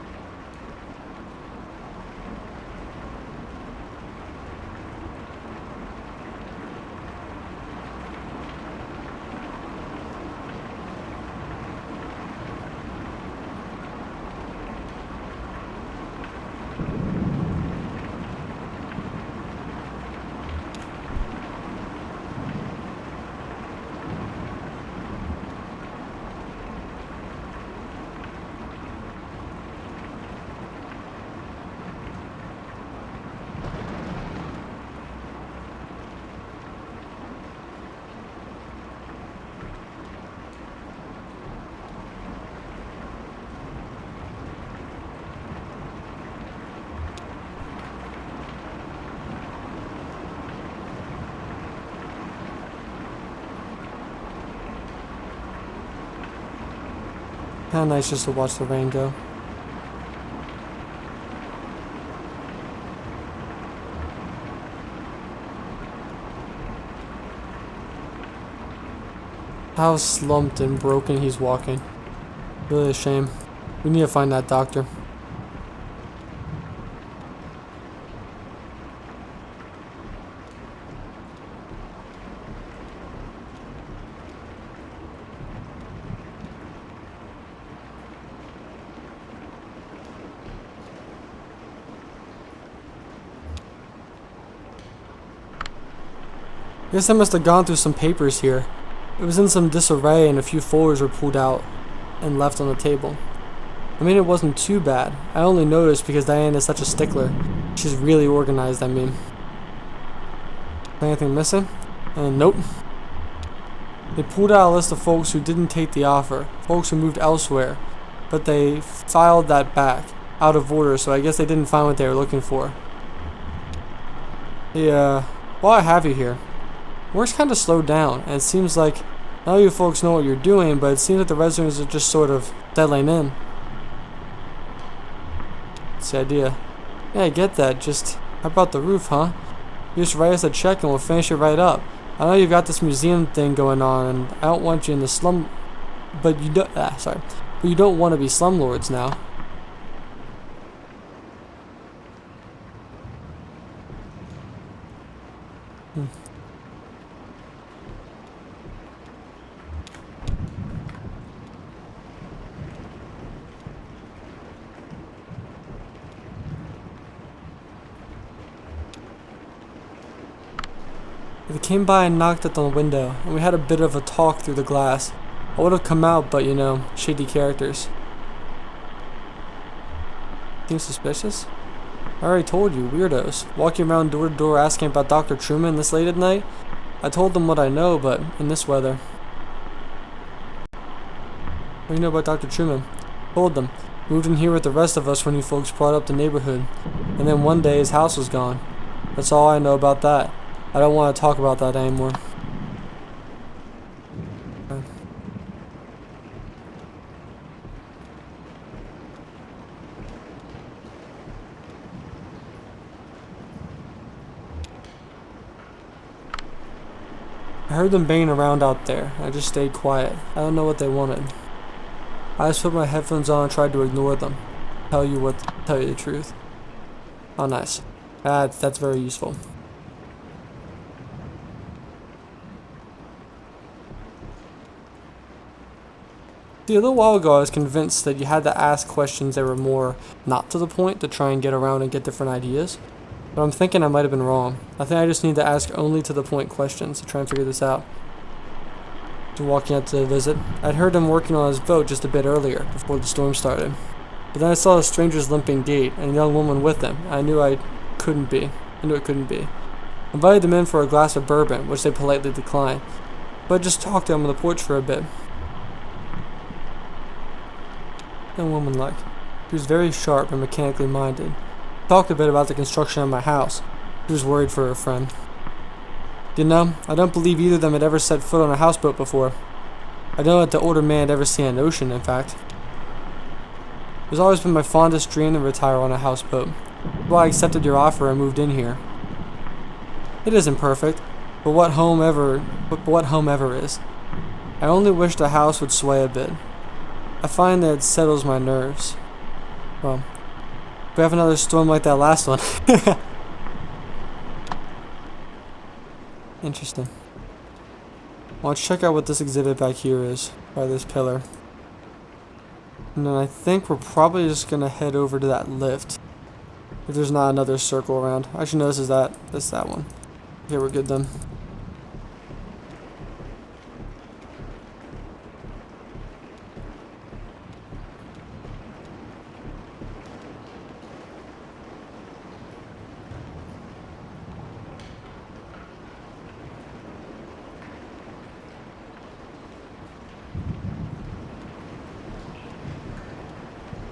[SPEAKER 1] Kinda nice just to watch the rain go. How slumped and broken he's walking. Really a shame. We need to find that doctor. Guess I must have gone through some papers here. It was in some disarray and a few folders were pulled out and left on the table. I mean, it wasn't too bad. I only noticed because Diane is such a stickler. She's really organized, I mean. Anything missing? Nope. They pulled out a list of folks who didn't take the offer, folks who moved elsewhere, but they filed that back, out of order, so I guess they didn't find what they were looking for. Yeah, while I have you here, work's kind of slowed down, and it seems like none of you folks know what you're doing, but it seems like the residents are just sort of settling in. That's the idea. Yeah, I get that, just how about the roof, huh? You just write us a check and we'll finish it right up. I know you've got this museum thing going on, and I don't want you in the slum, but you don't, but you don't want to be slumlords now. They came by and knocked at the window, and we had a bit of a talk through the glass. I would have come out, but you know, shady characters. Seems suspicious? I already told you, weirdos. Walking around door to door asking about Dr. Truman this late at night? I told them what I know, but in this weather. What do you know about Dr. Truman? Told them. Moved in here with the rest of us when you folks brought up the neighborhood. And then one day his house was gone. That's all I know about that. I don't want to talk about that anymore. I heard them banging around out there. I just stayed quiet. I don't know what they wanted. I just put my headphones on and tried to ignore them. Tell you the truth. Oh, nice. That's very useful. See, a little while ago I was convinced that you had to ask questions that were more not to the point to try and get around and get different ideas. But I'm thinking I might have been wrong. I think I just need to ask only to the point questions to try and figure this out. To walking out to the visit, I'd heard him working on his boat just a bit earlier, before the storm started. But then I saw a stranger's limping gait and a young woman with him. I knew it couldn't be. I invited them in for a glass of bourbon, which they politely declined. But I just talked to them on the porch for a bit. Young woman like. She was very sharp and mechanically minded. Talked a bit about the construction of my house. She was worried for her friend. You know, I don't believe either of them had ever set foot on a houseboat before. I don't know that the older man had ever seen an ocean, in fact. It has always been my fondest dream to retire on a houseboat. That's why I accepted your offer and moved in here. It isn't perfect, but what home ever is. I only wish the house would sway a bit. I find that it settles my nerves. Well, if we have another storm like that last one. Interesting. Well, let's check out what this exhibit back here is, by this pillar. And then I think we're probably just going to head over to that lift. If there's not another circle around. Actually, no, this is that. This is that one. Okay, we're good then.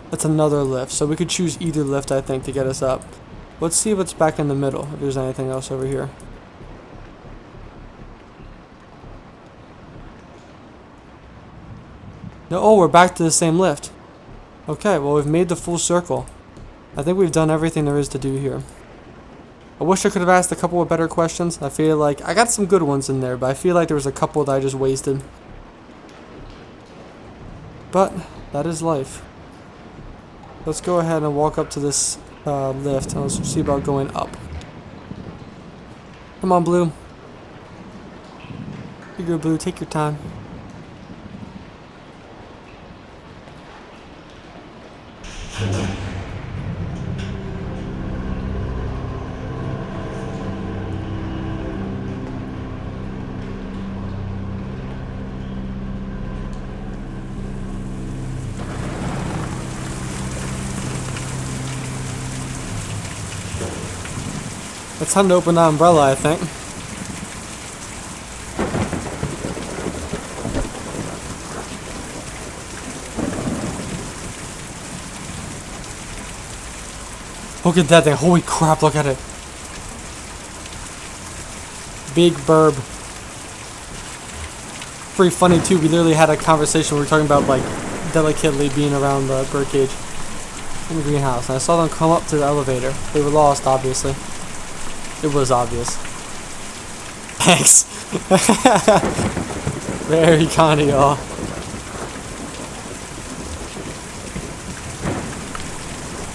[SPEAKER 1] That's another lift, so we could choose either lift, I think, to get us up. Let's see what's back in the middle, if there's anything else over here. No, oh, we're back to the same lift. Okay, well, we've made the full circle. I think we've done everything there is to do here. I wish I could have asked a couple of better questions. I feel like I got some good ones in there, but I feel like there was a couple that I just wasted. But that is life. Let's go ahead and walk up to this lift and let's see about going up. Come on, Blue. You go, Blue. Take your time. It's time to open that umbrella, I think. Look at that thing. Holy crap, look at it. Big Burb. Pretty funny, too. We literally had a conversation where we were talking about, like, delicately being around the Birdcage in the greenhouse. And I saw them come up to the elevator. They were lost, obviously. It was obvious. Thanks. Very kind of y'all.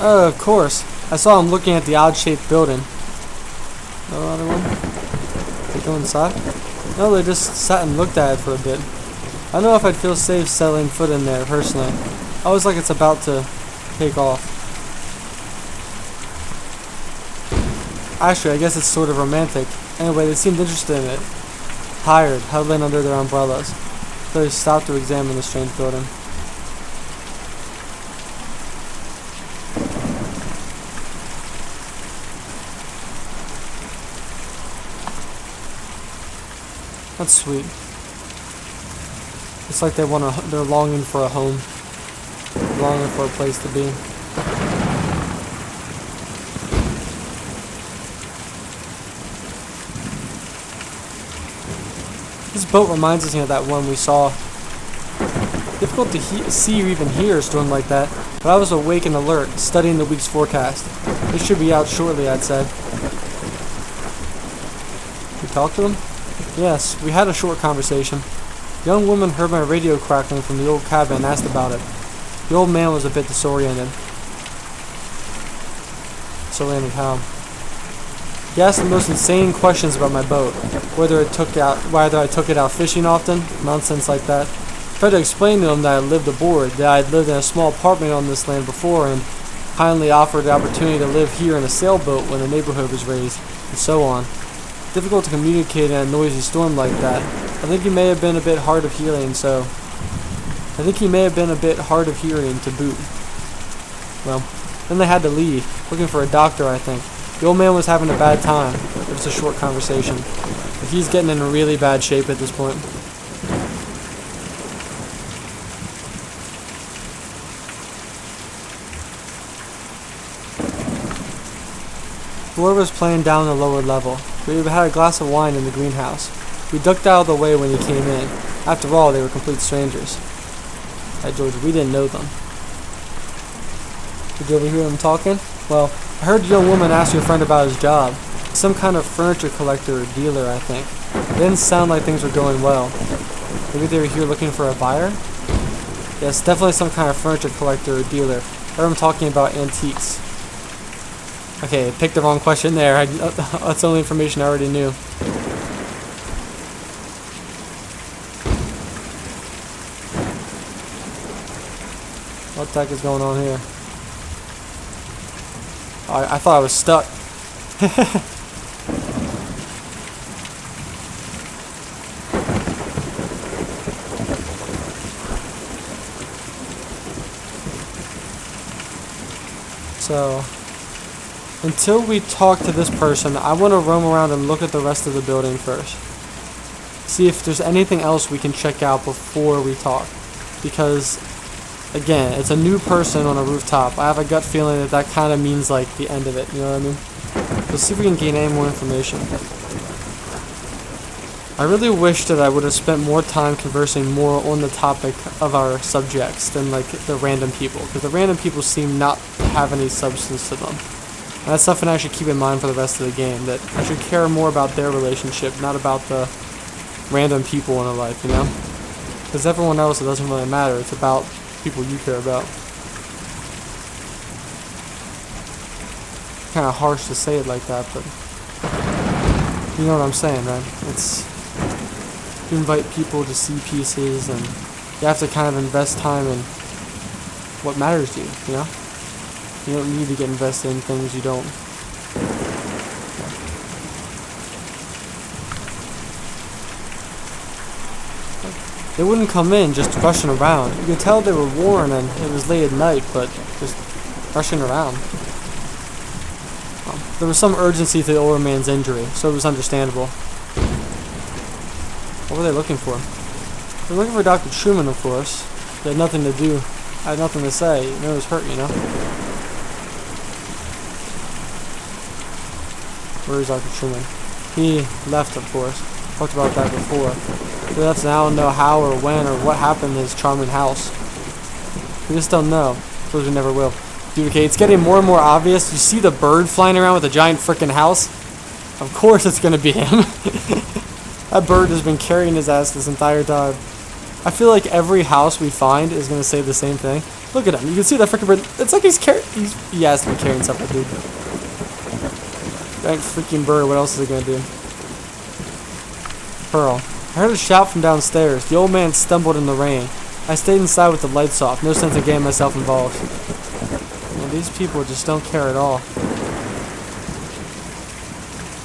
[SPEAKER 1] Oh, of course. I saw him looking at the odd-shaped building. No other one? They go inside? No, they just sat and looked at it for a bit. I don't know if I'd feel safe settling foot in there, personally. I always like it's about to take off. Actually, I guess it's sort of romantic. Anyway, they seemed interested in it. Tired, huddling under their umbrellas. So they stopped to examine the strange building. That's sweet. It's like they're longing for a home. Longing for a place to be. This boat reminds us of that one we saw. Difficult to see or even hear a storm like that, but I was awake and alert, studying the week's forecast. It should be out shortly, I'd say. We talked to them? Yes, we had a short conversation. The young woman heard my radio crackling from the old cabin and asked about it. The old man was a bit disoriented. Disoriented how? He asked the most insane questions about my boat, whether I took it out fishing often, nonsense like that. I tried to explain to him that I lived aboard, that I had lived in a small apartment on this land before, and kindly offered the opportunity to live here in a sailboat when the neighborhood was raised, and so on. Difficult to communicate in a noisy storm like that. I think he may have been a bit hard of hearing to boot. Well, then they had to leave, looking for a doctor, I think. The old man was having a bad time. It was a short conversation. But he's getting in really bad shape at this point. Burb was playing down the lower level. We had a glass of wine in the greenhouse. We ducked out of the way when he came in. After all, they were complete strangers. At George, we didn't know them. Did you ever hear them talking? Well, I heard the young woman ask your friend about his job. Some kind of furniture collector or dealer, I think. It didn't sound like things were going well. Maybe they were here looking for a buyer? Yes, definitely some kind of furniture collector or dealer. I heard him talking about antiques. Okay, picked the wrong question there. That's the only information I already knew. What the heck is going on here? Oh, I thought I was stuck. So, until we talk to this person, I want to roam around and look at the rest of the building first. See if there's anything else we can check out before we talk. Because, again, it's a new person on a rooftop. I have a gut feeling that that kind of means like the end of it, you know what I mean? Let's see if we can gain any more information. I really wish that I would have spent more time conversing more on the topic of our subjects than like the random people. Because the random people seem not to have any substance to them. And that's something I should keep in mind for the rest of the game. That I should care more about their relationship, not about the random people in a life, you know? Because everyone else, it doesn't really matter. It's about people you care about. Kind of harsh to say it like that, but you know what I'm saying, right? It's you invite people to see pieces, and you have to kind of invest time in what matters to you, you know? You don't need to get invested in things you don't. They wouldn't come in just rushing around. You could tell they were worn and it was late at night, but just rushing around. There was some urgency to the older man's injury, so it was understandable. What were they looking for? They were looking for Dr. Truman, of course. They had nothing to do. I had nothing to say. You know, it was hurt, you know? Where is Dr. Truman? He left, of course. Talked about that before. He left, and I don't know how or when or what happened to his charming house. We just don't know. Suppose we never will. Dude, okay, it's getting more and more obvious. You see the bird flying around with a giant frickin' house? Of course it's gonna be him. That bird has been carrying his ass this entire time. I feel like every house we find is gonna say the same thing. Look at him. You can see that frickin' bird. It's like he has to be carrying something, dude. Giant freaking bird. What else is he gonna do? Pearl. I heard a shout from downstairs. The old man stumbled in the rain. I stayed inside with the lights off. No sense in getting myself involved. Man, these people just don't care at all.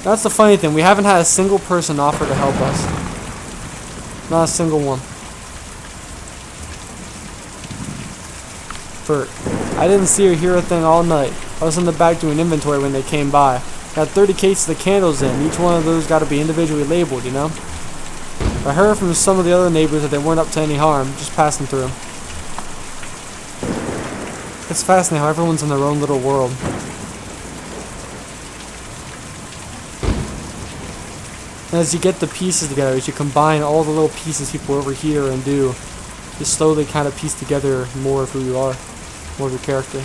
[SPEAKER 1] That's the funny thing. We haven't had a single person offer to help us. Not a single one. Bert. I didn't see or hear a thing all night. I was in the back doing inventory when they came by. Got 30 cases of candles in. Each one of those got to be individually labeled, you know? I heard from some of the other neighbors that they weren't up to any harm, just passing through. It's fascinating how everyone's in their own little world. And as you get the pieces together, as you combine all the little pieces people over here and do, you slowly kind of piece together more of who you are, more of your character.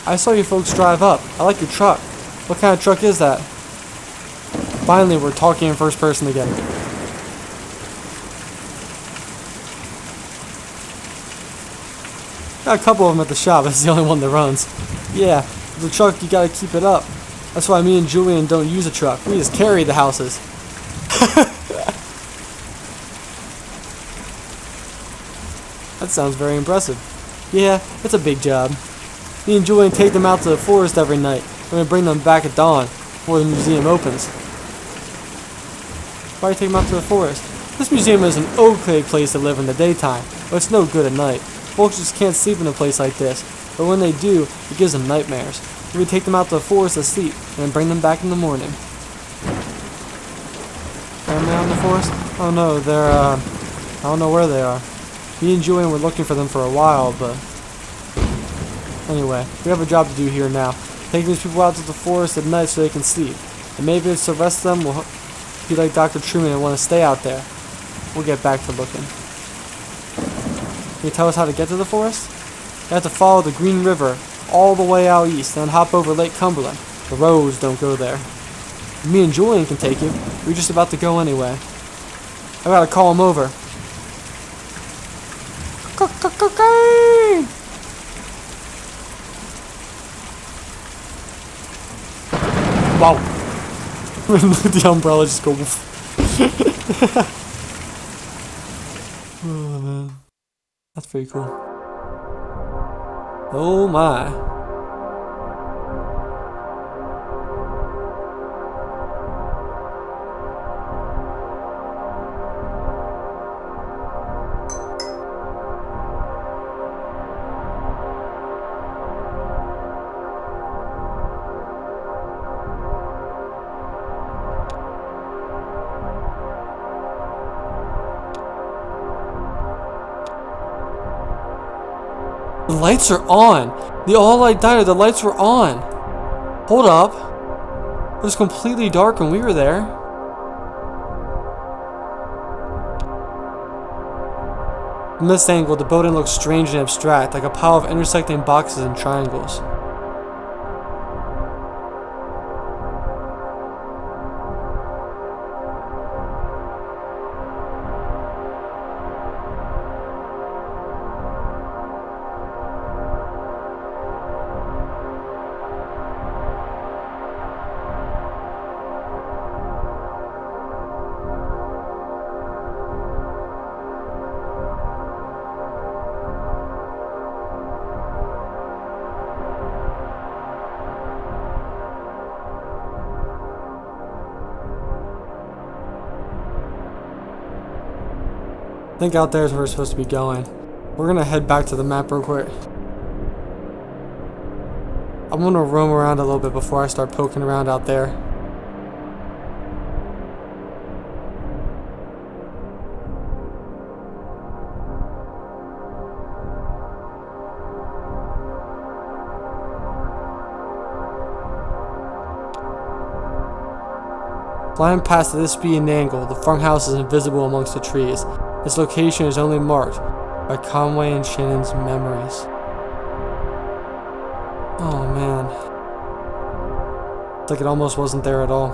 [SPEAKER 1] I saw you folks drive up. I like your truck. What kind of truck is that? Finally, we're talking in first person again. Got a couple of them at the shop. That's the only one that runs. Yeah, the truck, you gotta keep it up. That's why me and Julian don't use a truck. We just carry the houses. That sounds very impressive. Yeah, it's a big job. Me and Julian take them out to the forest every night. We're gonna bring them back at dawn, before the museum opens. Why do you take them out to the forest? This museum is an okay place to live in the daytime, but it's no good at night. Folks just can't sleep in a place like this, but when they do, it gives them nightmares. We take them out to the forest to sleep, and then bring them back in the morning. Are they out in the forest? Oh no, they're, I don't know where they are. Me and Julian were looking for them for a while, but... Anyway, we have a job to do here now. Taking these people out to the forest at night so they can sleep. And maybe it's the rest of them will be like Dr. Truman and want to stay out there. We'll get back to looking. Can you tell us how to get to the forest? You have to follow the Green River all the way out east, and then hop over Lake Cumberland. The roads don't go there. Me and Julian can take you. We're just about to go anyway. I gotta call him over. Wow. The umbrella just go woof. Oh man. That's pretty cool. Oh my. The lights are on. The all-light diner, the lights were on. Hold up. It was completely dark when we were there. From this angle, the building looks strange and abstract, like a pile of intersecting boxes and triangles. I think out there is where we're supposed to be going. We're gonna head back to the map real quick. I'm gonna roam around a little bit before I start poking around out there. Flying past at this speed and angle, the farmhouse is invisible amongst the trees. Its location is only marked by Conway and Shannon's memories. Oh man. It's like it almost wasn't there at all.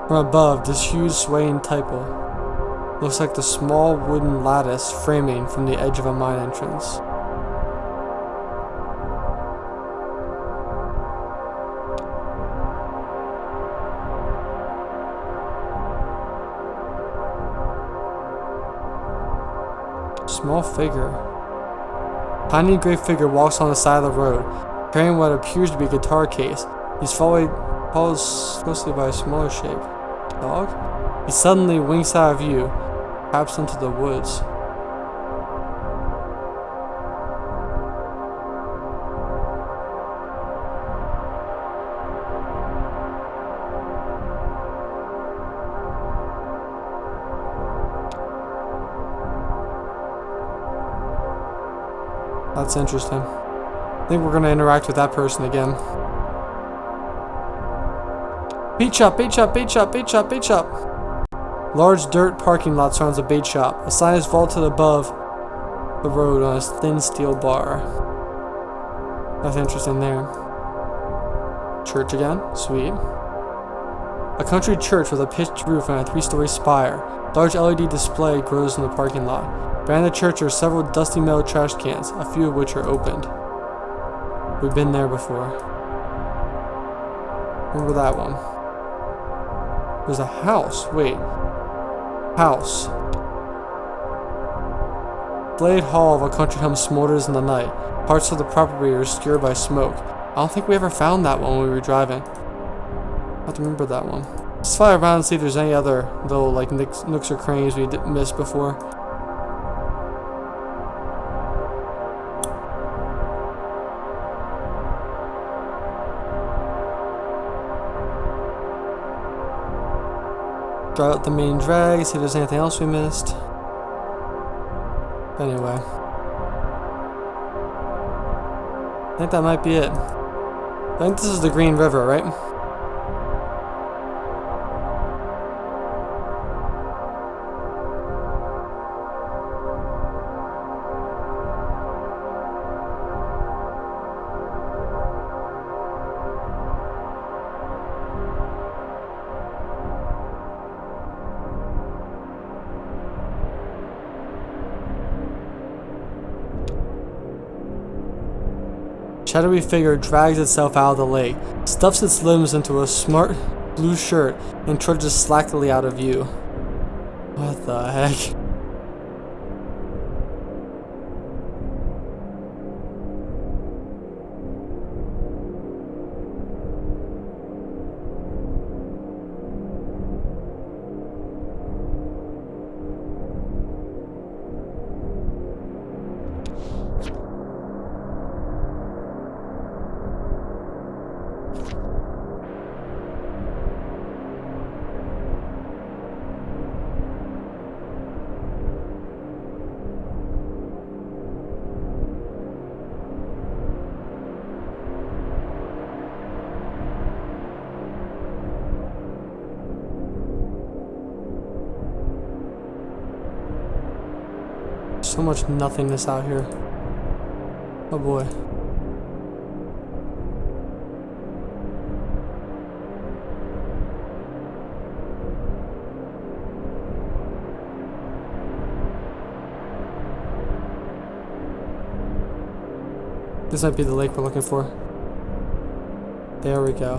[SPEAKER 1] From above, this huge swaying typo looks like the small wooden lattice framing from the edge of a mine entrance. Small figure. Tiny gray figure walks on the side of the road, carrying what appears to be a guitar case. He's followed closely by a smaller shape. Dog? He suddenly winks out of view, perhaps into the woods. That's interesting. I think we're going to interact with that person again. Bait shop, bait shop, bait shop, bait shop, bait shop. Large dirt parking lot surrounds a bait shop. A sign is vaulted above the road on a thin steel bar. That's interesting there. Church again. Sweet. A country church with a pitched roof and a 3-story spire. Large LED display grows in the parking lot. Behind the church are several dusty metal trash cans, a few of which are opened. We've been there before. Remember that one. There's a house. Wait. House. Blade hall of a country home smolders in the night. Parts of the property are obscured by smoke. I don't think we ever found that one when we were driving. I have to remember that one. Let's fly around and see if there's any other little like nooks or crannies we missed before. Draw out the main drag, see if there's anything else we missed. Anyway. I think that might be it. I think this is the Green River, right? Shadowy figure drags itself out of the lake, stuffs its limbs into a smart blue shirt, and trudges slackly out of view. What the heck? So much nothingness out here. Oh boy. This might be the lake we're looking for. There we go.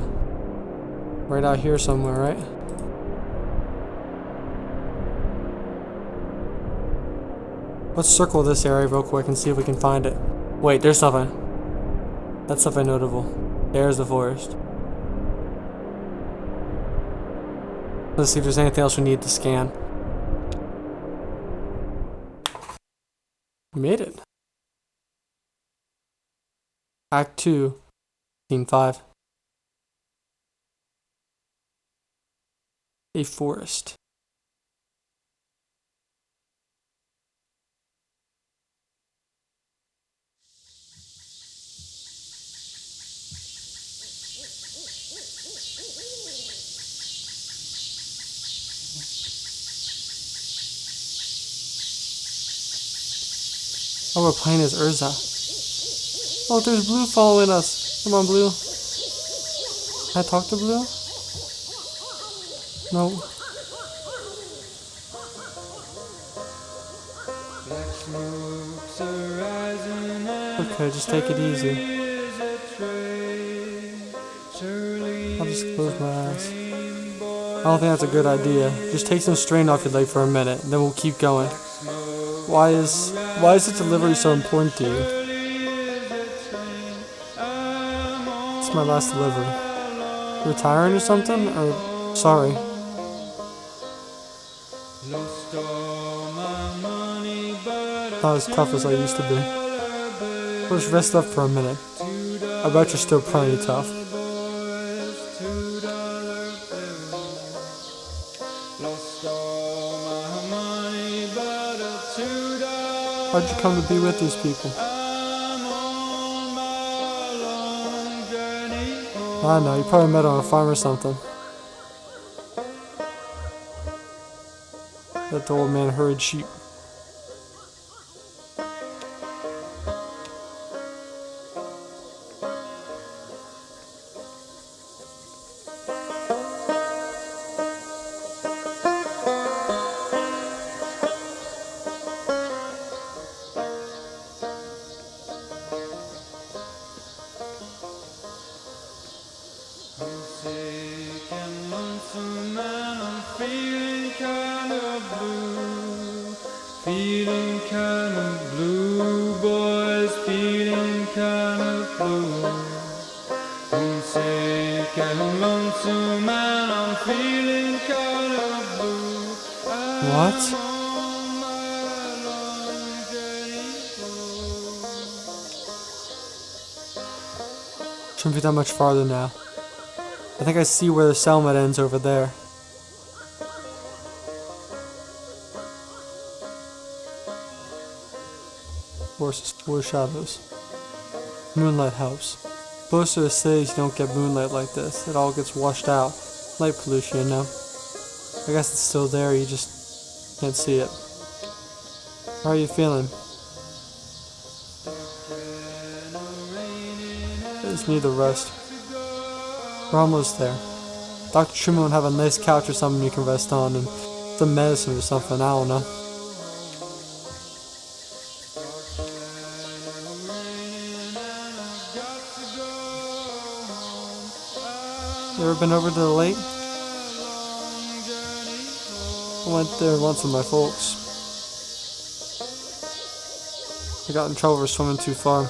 [SPEAKER 1] Right out here somewhere, right? Let's circle this area real quick and see if we can find it. Wait, there's something. That's something notable. There's the forest. Let's see if there's anything else we need to scan. We made it. Act 2, Scene 5. A forest. Oh, we're playing as Urza. Oh, there's Blue following us. Come on, Blue. Can I talk to Blue? No. Okay, just take it easy. I'll just close my eyes. I don't think that's a good idea. Just take some strain off your leg for a minute, then we'll keep going. Why is this delivery so important to you? It's my last delivery. Retiring or something? Or sorry. Not as tough as I used to be. Let's rest up for a minute. I bet you're still plenty tough. Why'd you come to be with these people? I don't know, you probably met on a farm or something. Let the old man herd sheep.
[SPEAKER 2] Feeling kinda blue, boys, feeling kinda blue. Homesick and lonesome, and I'm feeling kinda blue.
[SPEAKER 1] What? Shouldn't be that much farther now. I think I see where the settlement ends over there. forest is full of shadows. Moonlight helps. Most of the cities you don't get moonlight like this. It all gets washed out. Light pollution, you know. I guess it's still there, you just can't see it. How are you feeling? I just need the rest. We're almost there. Dr. Truman would have a nice couch or something you can rest on, and some medicine or something, I don't know. You ever been over to the lake? I went there once with my folks. I got in trouble for swimming too far.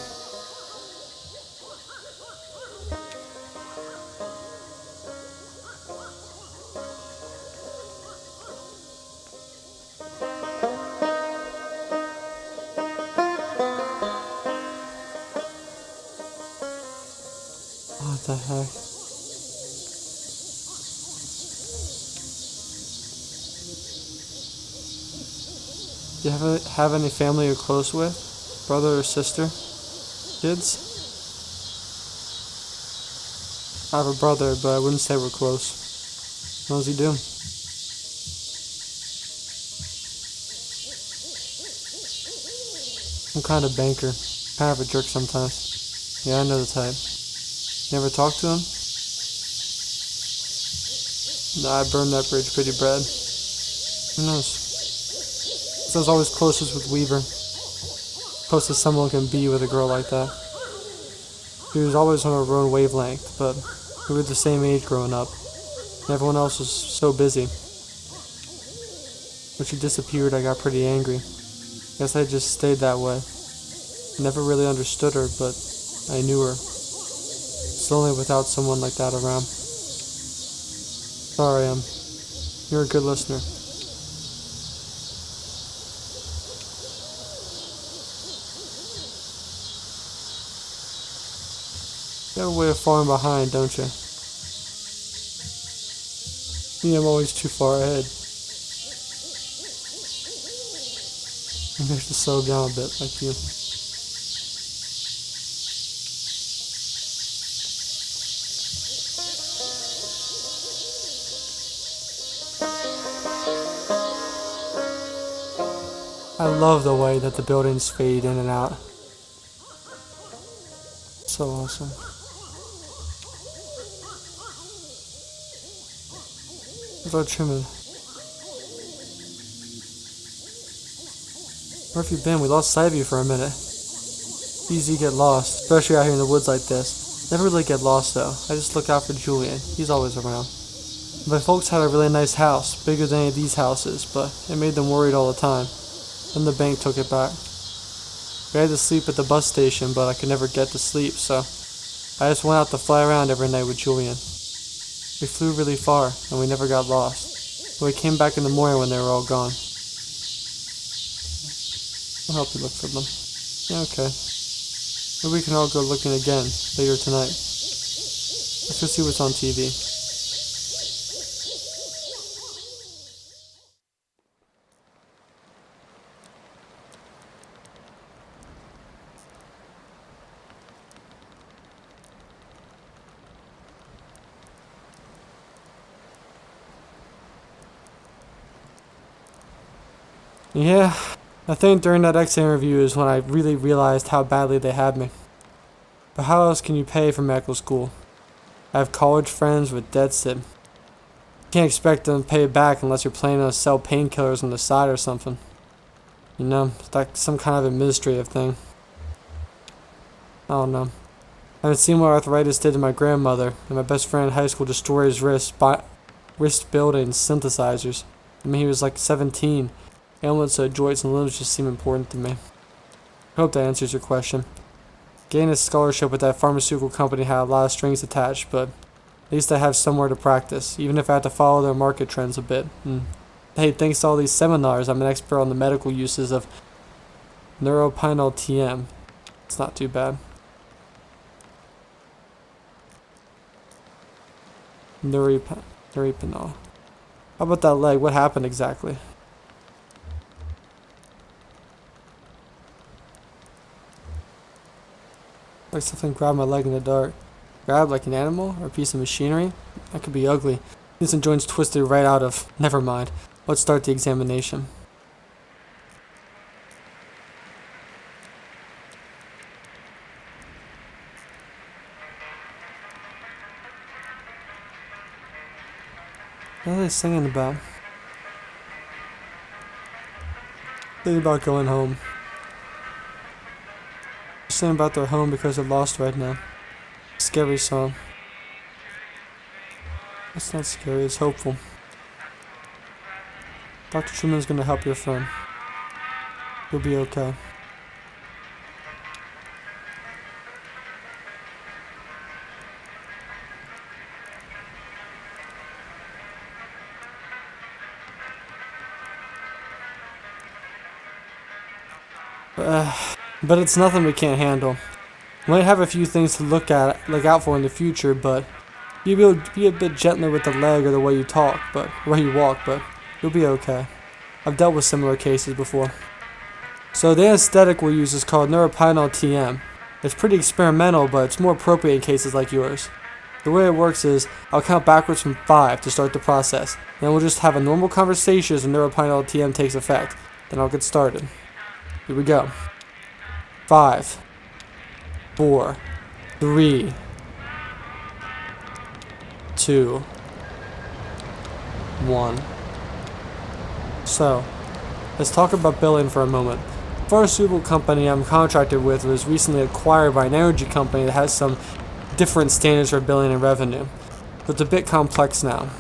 [SPEAKER 1] What the heck? Do you have any family you're close with? Brother or sister? Kids? I have a brother, but I wouldn't say we're close. What does he do? I'm kind of banker. Kind of a jerk sometimes. Yeah, I know the type. You ever talk to him? Nah, I burned that bridge pretty bad. Who knows? I was always closest with Weaver. Closest someone can be with a girl like that. She was always on her own wavelength, but we were the same age growing up. And everyone else was so busy. When she disappeared, I got pretty angry. Guess I just stayed that way. Never really understood her, but I knew her. It's lonely without someone like that around. Sorry, you're a good listener. You have a way of falling behind, don't you? Me, I'm always too far ahead. I have to slow down a bit, like you. I love the way that the buildings fade in and out. So awesome. Without Truman. Where have you been? We lost sight of you for a minute. Easy to get lost, especially out here in the woods like this. Never really get lost though. I just look out for Julian. He's always around. My folks had a really nice house, bigger than any of these houses, but it made them worried all the time. Then the bank took it back. We had to sleep at the bus station, but I could never get to sleep, so I just went out to fly around every night with Julian. We flew really far, and we never got lost. But we came back in the morning when they were all gone. I'll help you look for them. Yeah, okay. Maybe we can all go looking again, later tonight. Let's go see what's on TV. Yeah, I think during that exit interview is when I really realized how badly they had me. But how else can you pay for medical school? I have college friends with debts that you can't expect them to pay it back unless you're planning to sell painkillers on the side or something. You know, it's like some kind of administrative thing. I don't know. I haven't seen what arthritis did to my grandmother, and my best friend in high school destroyed his wrist building synthesizers. I mean, he was like 17. Ailments of joints and limbs just seem important to me. I hope that answers your question. Getting a scholarship with that pharmaceutical company had a lot of strings attached, but at least I have somewhere to practice, even if I have to follow their market trends a bit. Hey, thanks to all these seminars, I'm an expert on the medical uses of neuropinol TM. It's not too bad. Neuropinol. How about that leg? What happened exactly? Like something grabbed my leg in the dark. Grabbed like an animal or a piece of machinery? That could be ugly. Innocent joints twisted right out of. Never mind. Let's start the examination. What are they singing about? Thinking about going home. They're singing about their home because they're lost right now. Scary song. It's not scary, it's hopeful. Dr. Truman's gonna help your friend. You'll be okay. But it's nothing we can't handle. We might have a few things to look out for in the future, but you'll be able to be a bit gentler with the leg or the way you talk, but the way you walk, but you'll be okay. I've dealt with similar cases before. So the anesthetic we use is called neuropinol TM. It's pretty experimental, but it's more appropriate in cases like yours. The way it works is, I'll count backwards from 5 to start the process. Then we'll just have a normal conversation as the neuropinol TM takes effect. Then I'll get started. Here we go. 5, 4, 3, 2, 1. So, let's talk about billing for a moment. The pharmaceutical company I'm contracted with was recently acquired by an energy company that has some different standards for billing and revenue. So it's a bit complex now.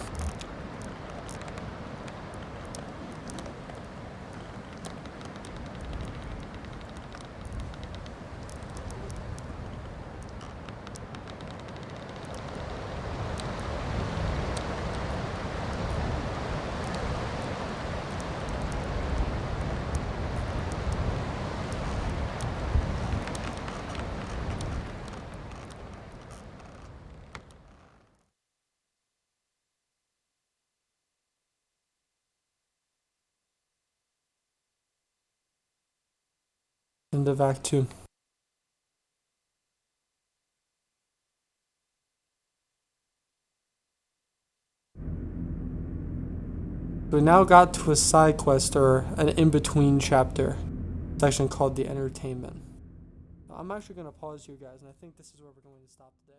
[SPEAKER 1] Into Act 2. We now got to a side quest, or an in-between chapter section called the entertainment. I'm actually going to pause you guys, and I think this is where we're going to stop today.